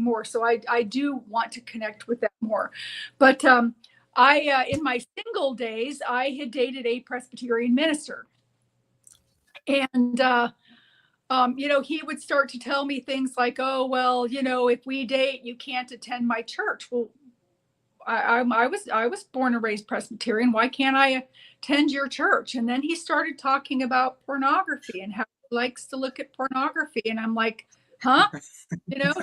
more. So I do want to connect with that more. But I in my single days, I had dated a Presbyterian minister. And you know, he would start to tell me things like, oh, well, you know, if we date, you can't attend my church. Well, I was born and raised Presbyterian. Why can't I attend your church? And then he started talking about pornography and how he likes to look at pornography. And I'm like, huh? You know,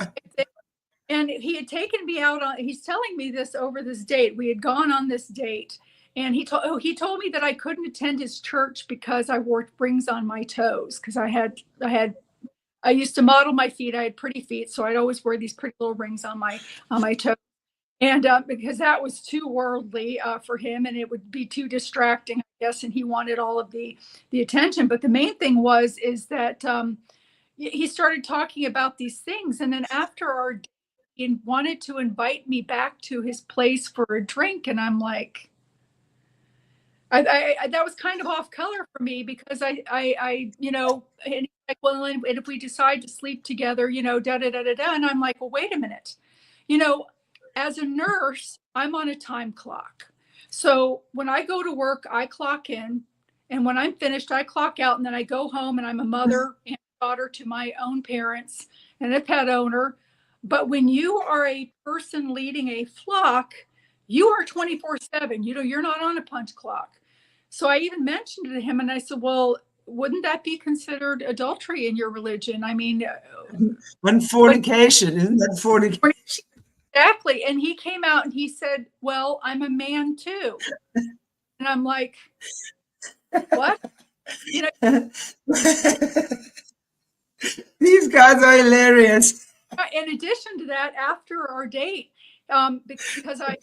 and he had taken me out on, he's telling me this over this date. We had gone on this date, and he told me that I couldn't attend his church because I wore rings on my toes. Cause I used to model my feet. I had pretty feet. So I'd always wear these pretty little rings on my toes. And because that was too worldly for him, and it would be too distracting, I guess, and he wanted all of the attention. But the main thing is that he started talking about these things, and then after our date, he wanted to invite me back to his place for a drink, and I'm like, I that was kind of off color for me, because I you know, and he's like, well, and if we decide to sleep together, you know, da da da da da, and I'm like, well, wait a minute, you know, as a nurse, I'm on a time clock. So when I go to work, I clock in, and when I'm finished, I clock out, and then I go home, and I'm a mother and daughter to my own parents and a pet owner. But when you are a person leading a flock, you are 24/7. You know, you're not on a punch clock. So I even mentioned it to him, and I said, well, wouldn't that be considered adultery in your religion? I mean, when fornication, isn't that fornication? Exactly. And he came out and he said, well, I'm a man too. And I'm like, what? You know, these guys are hilarious. in addition to that, after our date, because I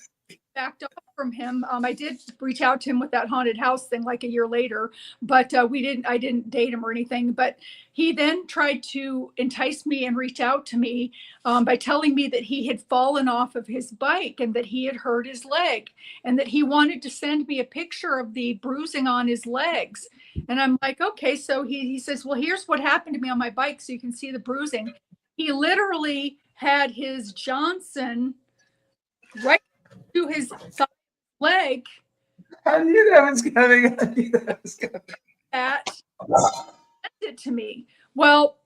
backed off from him, I did reach out to him with that haunted house thing like a year later, but I didn't date him or anything. But he then tried to entice me and reach out to me by telling me that he had fallen off of his bike and that he had hurt his leg, and that he wanted to send me a picture of the bruising on his legs. And I'm like, okay. So he says, well, here's what happened to me on my bike, so you can see the bruising. He literally had his Johnson right to his leg. I knew that was coming. I knew that was coming. That sent it to me. Well,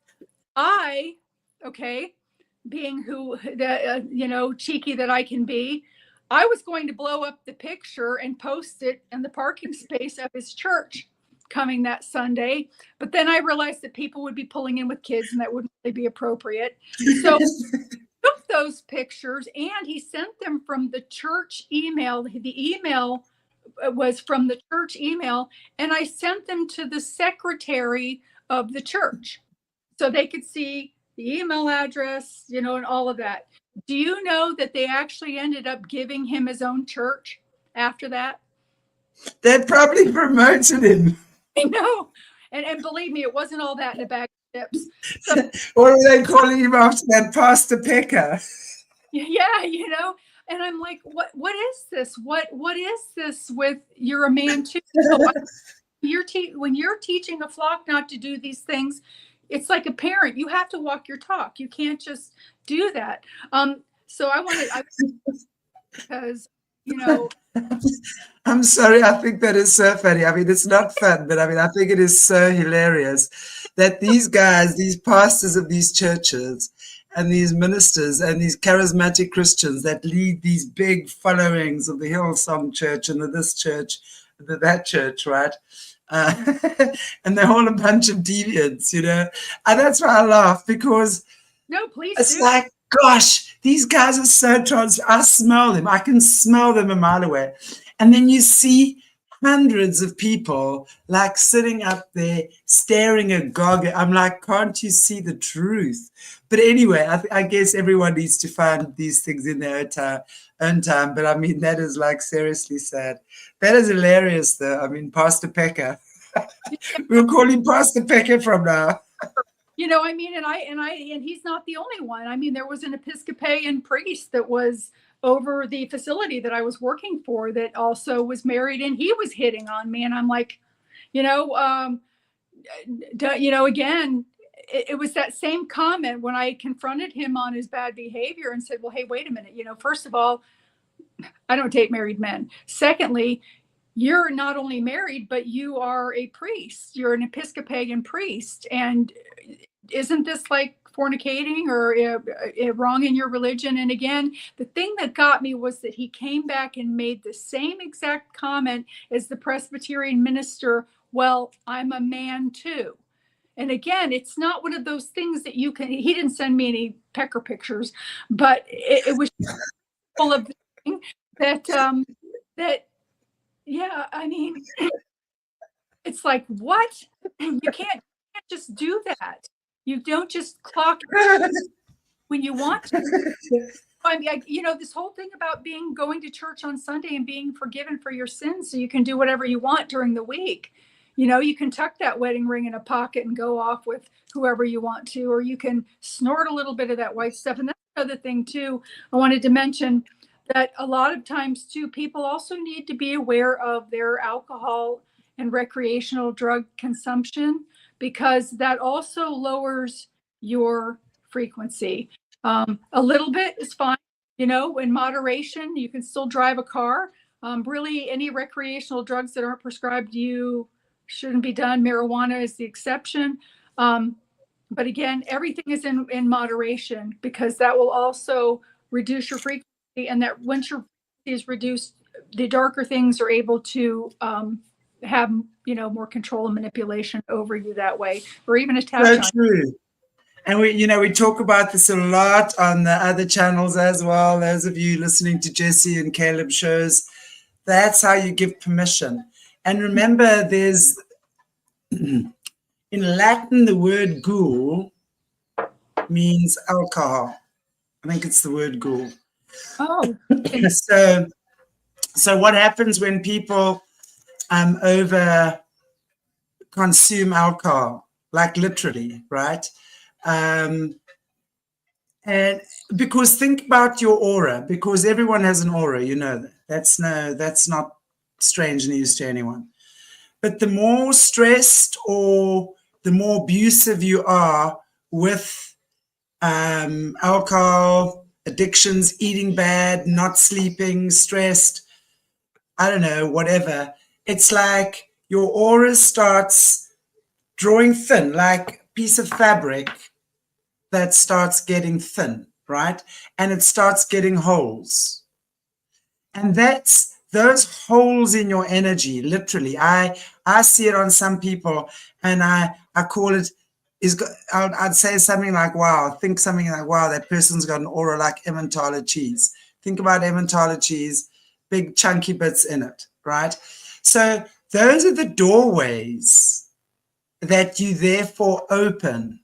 being who the you know, cheeky that I can be, I was going to blow up the picture and post it in the parking space of his church coming that Sunday. But then I realized that people would be pulling in with kids, and that wouldn't really be appropriate. So took those pictures, and he sent them from the church email. The email was from the church email, and I sent them to the secretary of the church so they could see the email address, you know, and all of that. Do you know that they actually ended up giving him his own church after that? That probably promoted him. I know. And believe me, it wasn't all that in a bag of chips. So, or are they calling him after that Pastor Becca? Yeah, you know, and I'm like, what is this? What is this with you're a man too? So when you're teaching a flock not to do these things, it's like a parent. You have to walk your talk. You can't just do that. So because, I'm sorry, I think that is so funny. I mean, it's not fun, but I mean, I think it is so hilarious that these guys, these pastors of these churches and these ministers and these charismatic Christians that lead these big followings of the Hillsong Church and the this church, that church, right? And they're all a bunch of deviants, and that's why I laugh, because no, please it's do. like, gosh, these guys are so I smell them. I can smell them a mile away. And then you see hundreds of people like sitting up there staring agog. I'm like, can't you see the truth? But anyway, I guess everyone needs to find these things in their own time. But I mean, that is like seriously sad. That is hilarious, though. I mean, Pastor Pecker. We'll call him Pastor Pecker from now. I mean, and he's not the only one. I mean, there was an Episcopalian priest that was over the facility that I was working for that also was married, and he was hitting on me. And I'm like, again, it was that same comment when I confronted him on his bad behavior and said, well, hey, wait a minute. First of all, I don't date married men. Secondly, you're not only married, but you are a priest. You're an Episcopalian priest. And isn't this like fornicating or wrong in your religion? And again, the thing that got me was that he came back and made the same exact comment as the Presbyterian minister. Well, I'm a man too. And again, it's not one of those things that he didn't send me any pecker pictures, but it was full of that, yeah, I mean, it's like, what? You can't just do that. You don't just clock when you want to. I mean, this whole thing about going to church on Sunday and being forgiven for your sins so you can do whatever you want during the week. You can tuck that wedding ring in a pocket and go off with whoever you want to, or you can snort a little bit of that white stuff. And that's another thing too, I wanted to mention, that a lot of times too, people also need to be aware of their alcohol and recreational drug consumption, because that also lowers your frequency. A little bit is fine, in moderation. You can still drive a car. Really, any recreational drugs that aren't prescribed to you shouldn't be done. Marijuana is the exception. But again, everything is in moderation, because that will also reduce your frequency. And that once your frequency is reduced, the darker things are able to have more control and manipulation over you that way, or even attach on you. And we talk about this a lot on the other channels as well. Those of you listening to Jesse and Caleb shows, that's how you give permission. And remember, there's in Latin, the word ghoul means alcohol. I think it's the word ghoul. Oh. So what happens when people over consume alcohol, like literally, right? And because think about your aura, because everyone has an aura, that's not strange news to anyone. But the more stressed or the more abusive you are with alcohol, addictions, eating bad, not sleeping, stressed, I don't know, whatever, it's like your aura starts drawing thin, like a piece of fabric that starts getting thin, right? And it starts getting holes. And that's those holes in your energy, literally. I see it on some people, and I call it, I'd say something like, wow, think something like, wow, that person's got an aura like Emmentaler cheese. Think about Emmentaler cheese, big chunky bits in it, right? So those are the doorways that you therefore open.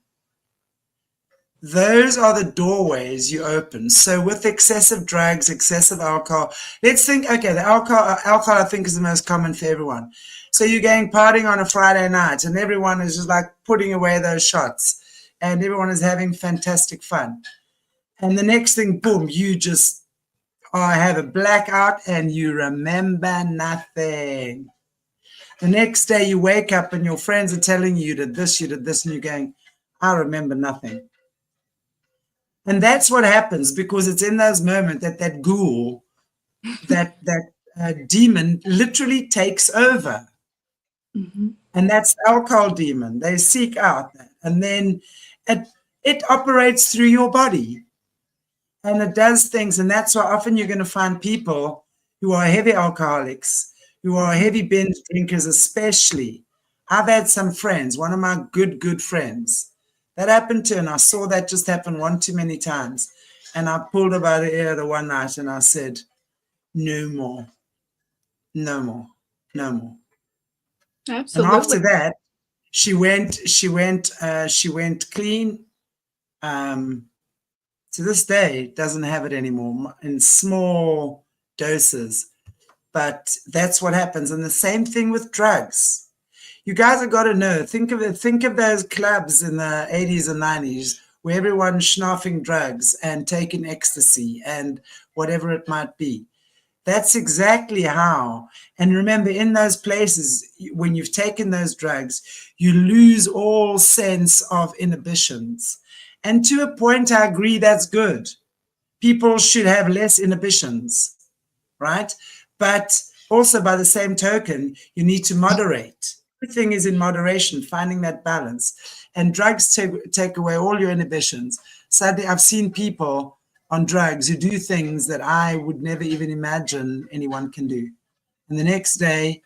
Those are the doorways you open. So with excessive drugs, excessive alcohol, let's think, okay, the alcohol I think is the most common for everyone. So you're going partying on a Friday night and everyone is just like putting away those shots and everyone is having fantastic fun. And the next thing, boom, you just have a blackout and you remember nothing. The next day you wake up and your friends are telling you did this, and you're going, I remember nothing. And that's what happens, because it's in those moments that that ghoul, that demon literally takes over. Mm-hmm. And that's the alcohol demon. They seek out that. And then it operates through your body. And it does things. And that's why often you're going to find people who are heavy alcoholics, who are heavy binge drinkers especially. I've had some friends, one of my good friends, that happened to, and I saw that just happen one too many times. And I pulled her by the ear the one night and I said, no more, no more, no more. Absolutely. And after that, she went clean. To this day, doesn't have it anymore in small doses. But that's what happens. And the same thing with drugs. You guys have got to know, think of those clubs in the 80s and 90s where everyone's schnapping drugs and taking ecstasy and whatever it might be. That's exactly how. And remember, in those places, when you've taken those drugs, you lose all sense of inhibitions. And to a point, I agree that's good. People should have less inhibitions, right? But also, by the same token, you need to moderate. Everything is in moderation, finding that balance. And drugs take away all your inhibitions. Sadly, I've seen people on drugs who do things that I would never even imagine anyone can do. And the next day,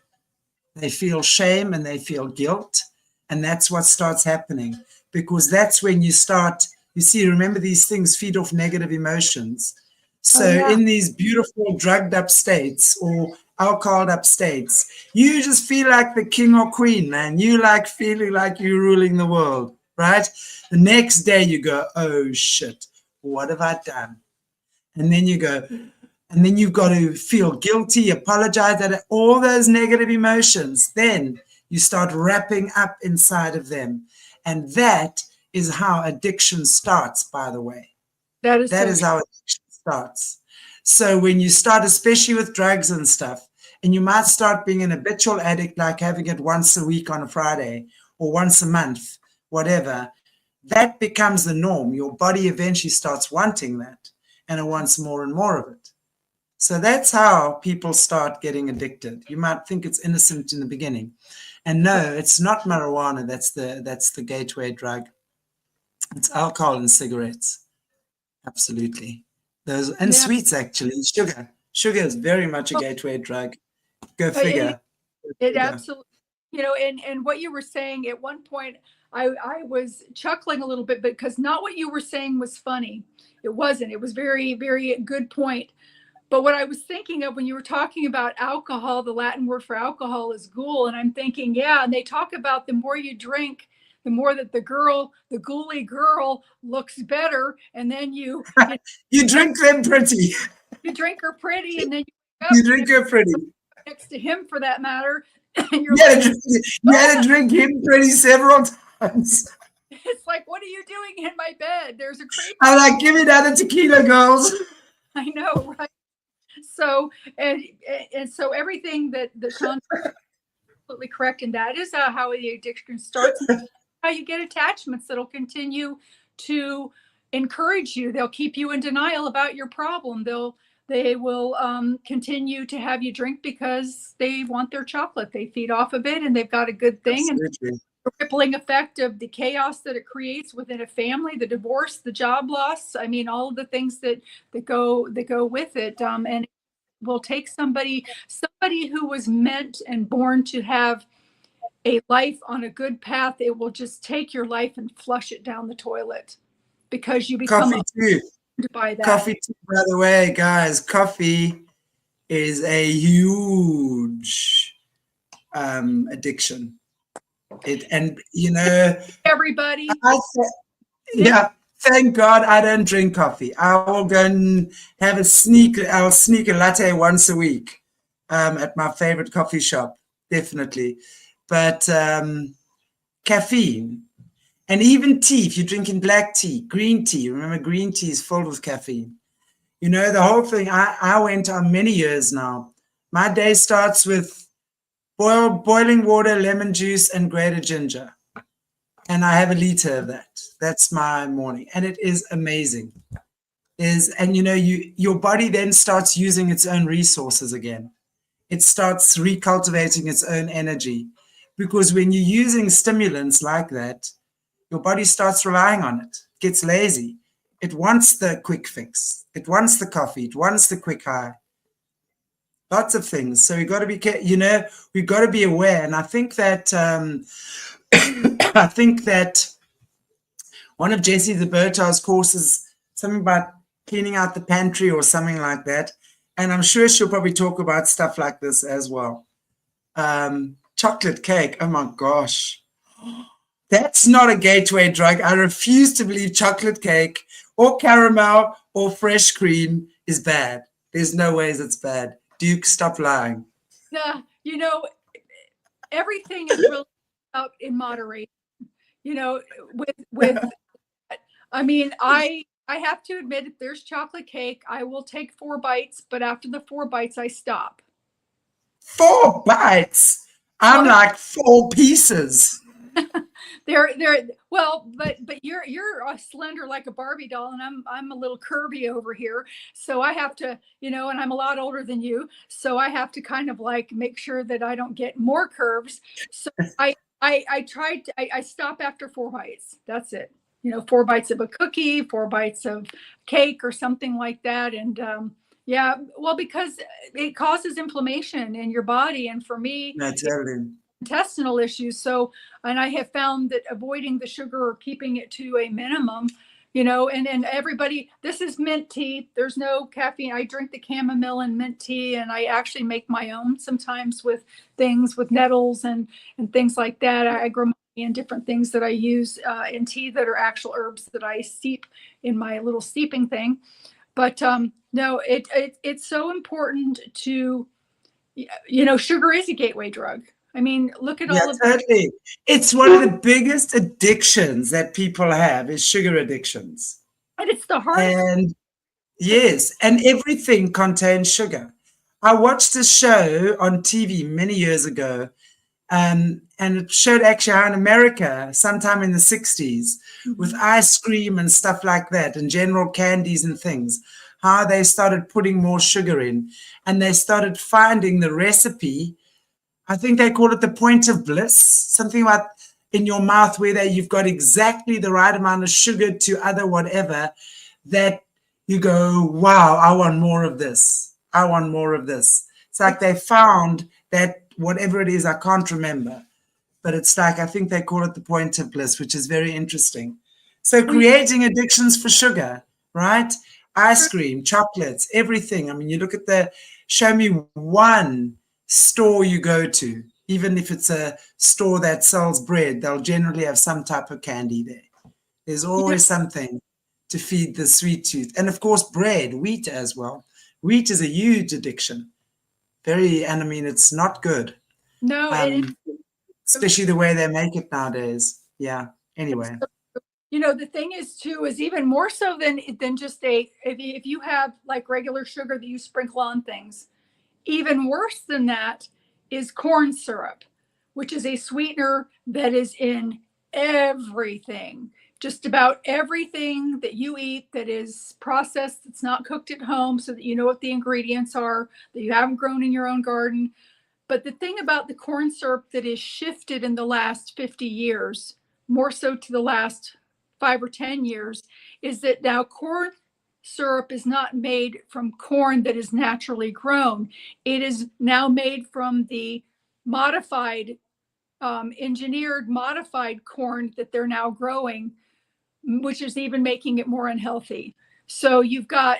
they feel shame and they feel guilt. And that's what starts happening, because that's when you start, you see, remember, these things feed off negative emotions. So in these beautiful drugged up states or alcoholed up states, you just feel like the king or queen, man. You like feeling like you're ruling the world, right? The next day you go, oh shit, what have I done? And then you go, and then you've got to feel guilty, apologize, at all those negative emotions. Then you start wrapping up inside of them. And that is how addiction starts, by the way. That is how addiction starts. So when you start, especially with drugs and stuff, and you might start being an habitual addict, like having it once a week on a Friday or once a month, whatever, that becomes the norm. Your body eventually starts wanting that, and it wants more and more of it. So that's how people start getting addicted. You might think it's innocent in the beginning. And no, it's not marijuana. That's the gateway drug. It's alcohol and cigarettes. Absolutely. Those and sweets, actually. Sugar is very much a gateway drug. Go figure. It absolutely, and what you were saying at one point, I was chuckling a little bit because not what you were saying was funny. It wasn't. It was very, very good point. But what I was thinking of when you were talking about alcohol, the Latin word for alcohol is ghoul. And I'm thinking, yeah, and they talk about the more you drink, the more that the ghouly girl looks better. And then you drink them pretty. You drink her pretty, and then you drink her pretty. Next to him, for that matter. And you had to drink him pretty several times. It's like, what are you doing in my bed? There's a creep. I'm like, give me another tequila, girls. I know, right? So and so everything that the Sean absolutely correct, and that is how the addiction starts. How you get attachments that'll continue to encourage you. They'll keep you in denial about your problem. They will continue to have you drink because they want their chocolate. They feed off of it, and they've got a good thing. Absolutely. And the rippling effect of the chaos that it creates within a family, the divorce, the job loss. I mean, all of the things that go with it. And it will take somebody who was meant and born to have a life on a good path. It will just take your life and flush it down the toilet because you become coffee too. By that. Coffee too, by the way, guys. Coffee is a huge addiction. Everybody. Thank God I don't drink coffee. I will go and I'll sneak a latte once a week at my favorite coffee shop, definitely. But caffeine, and even tea, if you're drinking black tea, green tea, remember green tea is full of caffeine. The whole thing, I went on many years now. My day starts with boiling water, lemon juice, and grated ginger. And I have a liter of that. That's my morning. And it is amazing. And your body then starts using its own resources again. It starts recultivating its own energy. Because when you're using stimulants like that, your body starts relying on it, gets lazy. It wants the quick fix. It wants the coffee. It wants the quick high. Lots of things. So we've got to be, we've got to be aware. And I think that, one of Jessie the Bertar's courses, something about cleaning out the pantry or something like that. And I'm sure she'll probably talk about stuff like this as well. Chocolate cake. Oh my gosh. That's not a gateway drug. I refuse to believe chocolate cake or caramel or fresh cream is bad. There's no ways it's bad. Duke, stop lying. Nah, everything is really out in moderation. With I mean, I have to admit, if there's chocolate cake, I will take 4 bites, but after the 4 bites, I stop. 4 bites? I'm like 4 pieces. Well, but you're slender like a Barbie doll, and I'm a little curvy over here, so I have to, and I'm a lot older than you, so I have to kind of like make sure that I don't get more curves. So I stop after 4 bites. That's it. 4 bites of a cookie, 4 bites of cake or something like that, and yeah, well, because it causes inflammation in your body, and for me, intestinal issues. So, and I have found that avoiding the sugar or keeping it to a minimum, and everybody, this is mint tea. There's no caffeine. I drink the chamomile and mint tea, and I actually make my own sometimes with things with nettles and things like that. I grow my and different things that I use in tea that are actual herbs that I steep in my little steeping thing. But no, it's so important to, sugar is a gateway drug. I mean, look at all of totally. It's one of the biggest addictions that people have is sugar addictions. And it's the hardest. And yes, and everything contains sugar. I watched a show on TV many years ago, and it showed actually how in America, sometime in the 60s, with ice cream and stuff like that, and general candies and things, how they started putting more sugar in, and they started finding the recipe. I think they call it the point of bliss, something about in your mouth where you've got exactly the right amount of sugar to other whatever, that you go, wow, I want more of this. I want more of this. It's like they found that whatever it is, I can't remember, but it's like, I think they call it the point of bliss, which is very interesting. So creating addictions for sugar, right? Ice cream, chocolates, everything. I mean, you look at show me one store you go to, even if it's a store that sells bread, they'll generally have some type of candy there. There's always something to feed the sweet tooth. And of course, bread, wheat as well. Wheat is a huge addiction. And I mean, it's not good. No, especially the way they make it nowadays. Yeah. Anyway. The thing is too, is even more so than just if you have like regular sugar that you sprinkle on things, even worse than that is corn syrup, which is a sweetener that is in everything. Just about everything that you eat that is processed, that's not cooked at home, so that you know what the ingredients are, that you haven't grown in your own garden. But the thing about the corn syrup that is shifted in the last 50 years, more so to the last 5 or 10 years, is that now corn syrup is not made from corn that is naturally grown. It is now made from the modified, engineered, modified corn that they're now growing, which is even making it more unhealthy. So you've got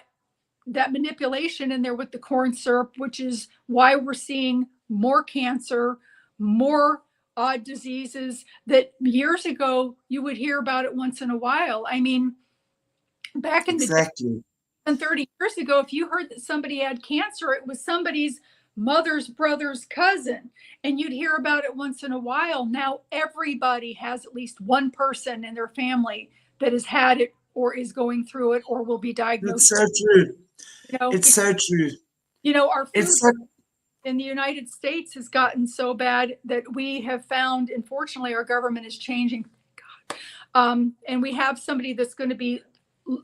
that manipulation in there with the corn syrup, which is why we're seeing more cancer, more odd diseases that years ago you would hear about it once in a while. I mean, back in the day, and 30 years ago, if you heard that somebody had cancer, it was somebody's mother's brother's cousin, and you'd hear about it once in a while. Now everybody has at least one person in their family that has had it or is going through it or will be diagnosed. It's so true. It's so true. Our food in the United States has gotten so bad that we have found, unfortunately, our government is changing. And we have somebody that's going to be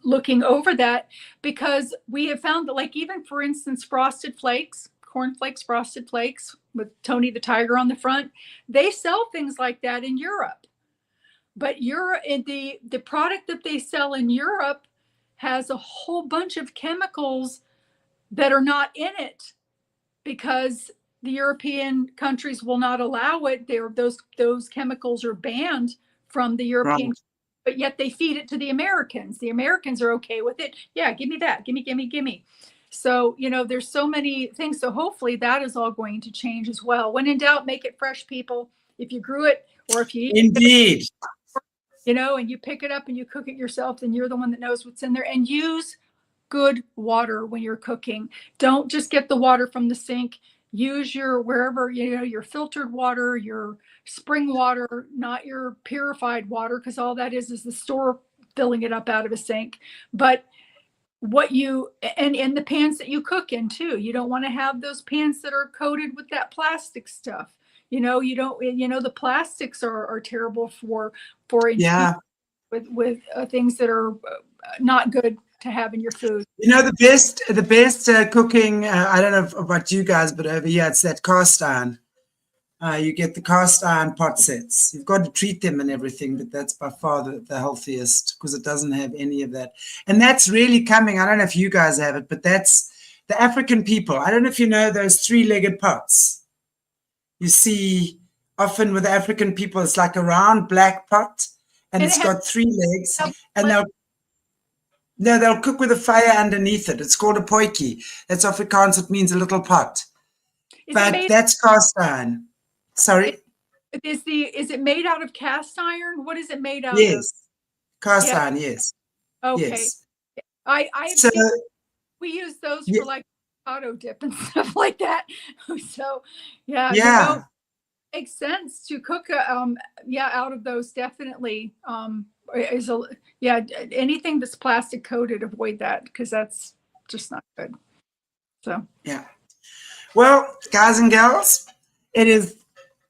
looking over that, because we have found that, like, even for instance, Frosted Flakes, cornflakes, Frosted Flakes with Tony the Tiger on the front, they sell things like that in Europe. But the product that they sell in Europe has a whole bunch of chemicals that are not in it, because the European countries will not allow it. Those chemicals are banned from the European, Right. but yet they feed it to the Americans. The Americans are okay with it. Yeah, give me that. Give me. So, there's so many things. So hopefully that is all going to change as well. When in doubt, make it fresh, people. If you grew it, or if you eat Indeed. it, and you pick it up and you cook it yourself, then you're the one that knows what's in there. And use good water when you're cooking. Don't just get the water from the sink. Use your wherever, your filtered water, your spring water, not your purified water, because all that is the store filling it up out of a sink. But and the pans that you cook in too. You don't want to have those pans that are coated with that plastic stuff. You don't, the plastics are terrible for Yeah. with things that are not good to have in your food. The best cooking, I don't know about you guys, but over here it's that cast iron. You get the cast iron pot sets. You've got to treat them and everything, but that's by far the healthiest, because it doesn't have any of that. And that's really coming. I don't know if you guys have it, but that's the African people. I don't know if you know those three-legged pots. You see often with African people, it's like a round black pot, and it's got 3 legs, and they'll cook with a fire underneath it. It's called a potjie. That's Afrikaans. It means a little pot. But that's cast iron. Sorry? Is it made out of cast iron? What is it made out of? Yes. Cast iron, yes. Okay. Yes. We use those for like auto dip and stuff like that. So makes sense to cook out of those, definitely. Anything that's plastic coated, avoid that, because that's just not good. So well, guys and gals, it is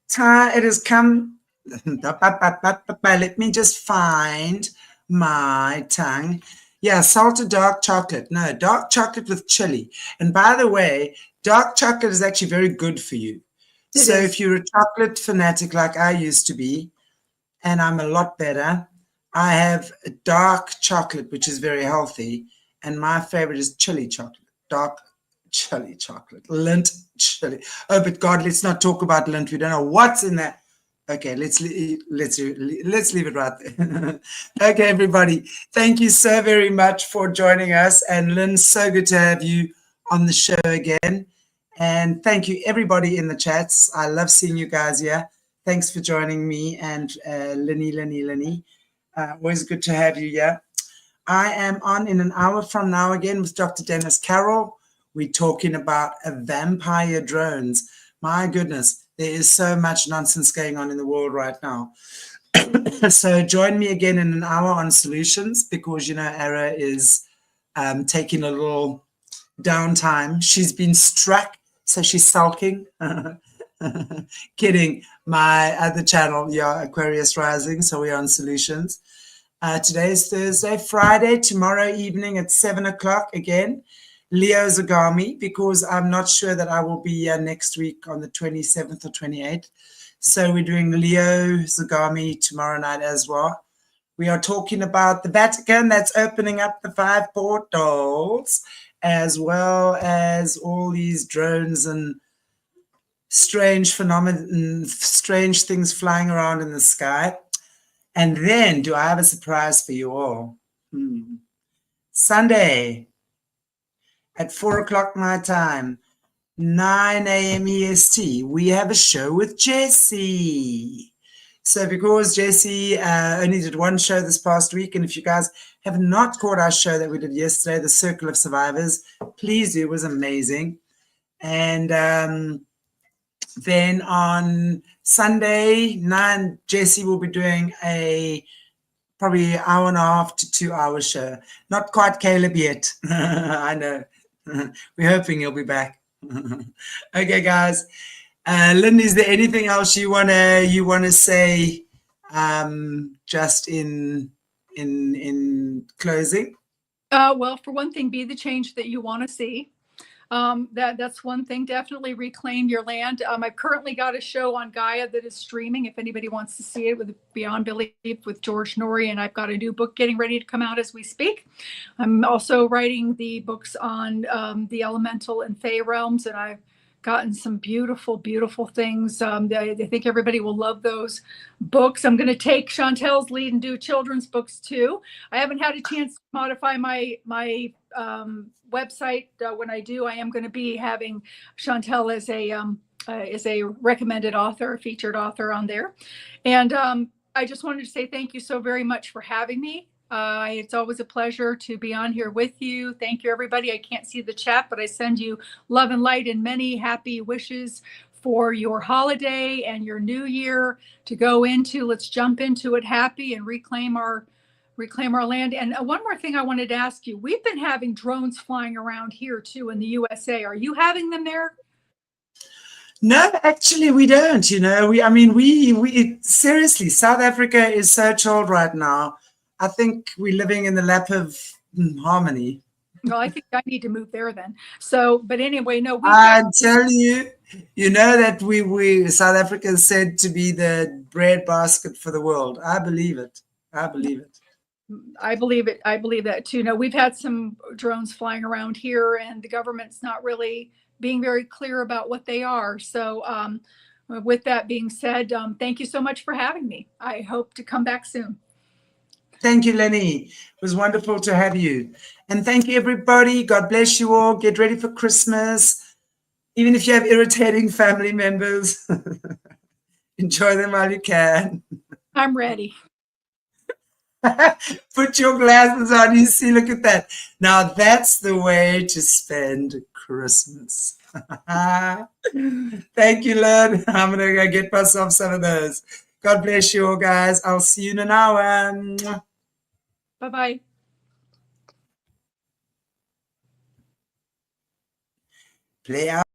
time. It has come. Let me just find my tongue. Yeah, salted dark chocolate. No, dark chocolate with chili. And by the way, dark chocolate is actually very good for you. So if you're a chocolate fanatic like I used to be, and I'm a lot better, I have a dark chocolate, which is very healthy. And my favorite is chili chocolate, dark chili chocolate, Lindt chili. Oh, but God, let's not talk about Lindt. We don't know what's in that. Okay, let's leave it right there. Okay, everybody, thank you so very much for joining us. And Lynn, so good to have you on the show again. And thank you, everybody in the chats. I love seeing you guys here. Thanks for joining me and Lenny. Always good to have you here. I am on in an hour from now again with Dr. Dennis Carroll. We're talking about vampire drones. My goodness, there is so much nonsense going on in the world right now. So join me again in an hour on solutions, because, Ara is taking a little downtime. She's been struck, so she's sulking. Kidding. My other channel, Aquarius Rising, so we're on solutions. Today is Thursday. Friday, tomorrow evening at 7 o'clock again, Leo Zagami, because I'm not sure that I will be here next week on the 27th or 28th. So we're doing Leo Zagami tomorrow night as well. We are talking about the Vatican that's opening up the 5 portals, as well as all these drones and strange phenomena, strange things flying around in the sky. And then, do I have a surprise for you all? Sunday at 4 o'clock my time, 9 a.m. EST, we have a show with Jessie. So because Jessie only did one show this past week, and if you guys have not caught our show that we did yesterday, The Circle of Survivors, please do. It was amazing. And then on Sunday, 9, Jessie will be doing probably an hour and a half to 2 hour show. Not quite Caleb yet. I know. We're hoping he'll be back. Okay, guys. Lynn, is there anything else you wanna say, just in closing? Well, for one thing, be the change that you want to see. That's one thing. Definitely reclaim your land. I've currently got a show on Gaia that is streaming. If anybody wants to see it, with Beyond Belief with George Norrie, and I've got a new book getting ready to come out as we speak. I'm also writing the books on the elemental and Fae realms, and I've gotten some beautiful, beautiful things. I think everybody will love those books. I'm going to take Chantel's lead and do children's books too. I haven't had a chance to modify my website. When I do, I am going to be having Chantel as a recommended author, featured author on there. And I just wanted to say thank you so very much for having me. It's always a pleasure to be on here with you. Thank you, everybody. I can't see the chat, but I send you love and light and many happy wishes for your holiday and your new year to go into. Let's jump into it happy and reclaim our land. And one more thing I wanted to ask you. We've been having drones flying around here too in the USA. Are you having them there? No, actually, we don't. We seriously, South Africa is so chilled right now. I think we're living in the lap of harmony. Well, I think I need to move there then. So, but anyway, no, I tell you, you know that we South Africa is said to be the breadbasket for the world. I believe it. I believe it. I believe it. I believe that too. No, we've had some drones flying around here, and the government's not really being very clear about what they are. So, with that being said, thank you so much for having me. I hope to come back soon. Thank you, Lenny. It was wonderful to have you. And thank you, everybody. God bless you all. Get ready for Christmas. Even if you have irritating family members, enjoy them while you can. I'm ready. Put your glasses on. You see, look at that. Now that's the way to spend Christmas. Thank you, Lynn. I'm going to go get myself some of those. God bless you all, guys. I'll see you in an hour. Bye-bye. Play out.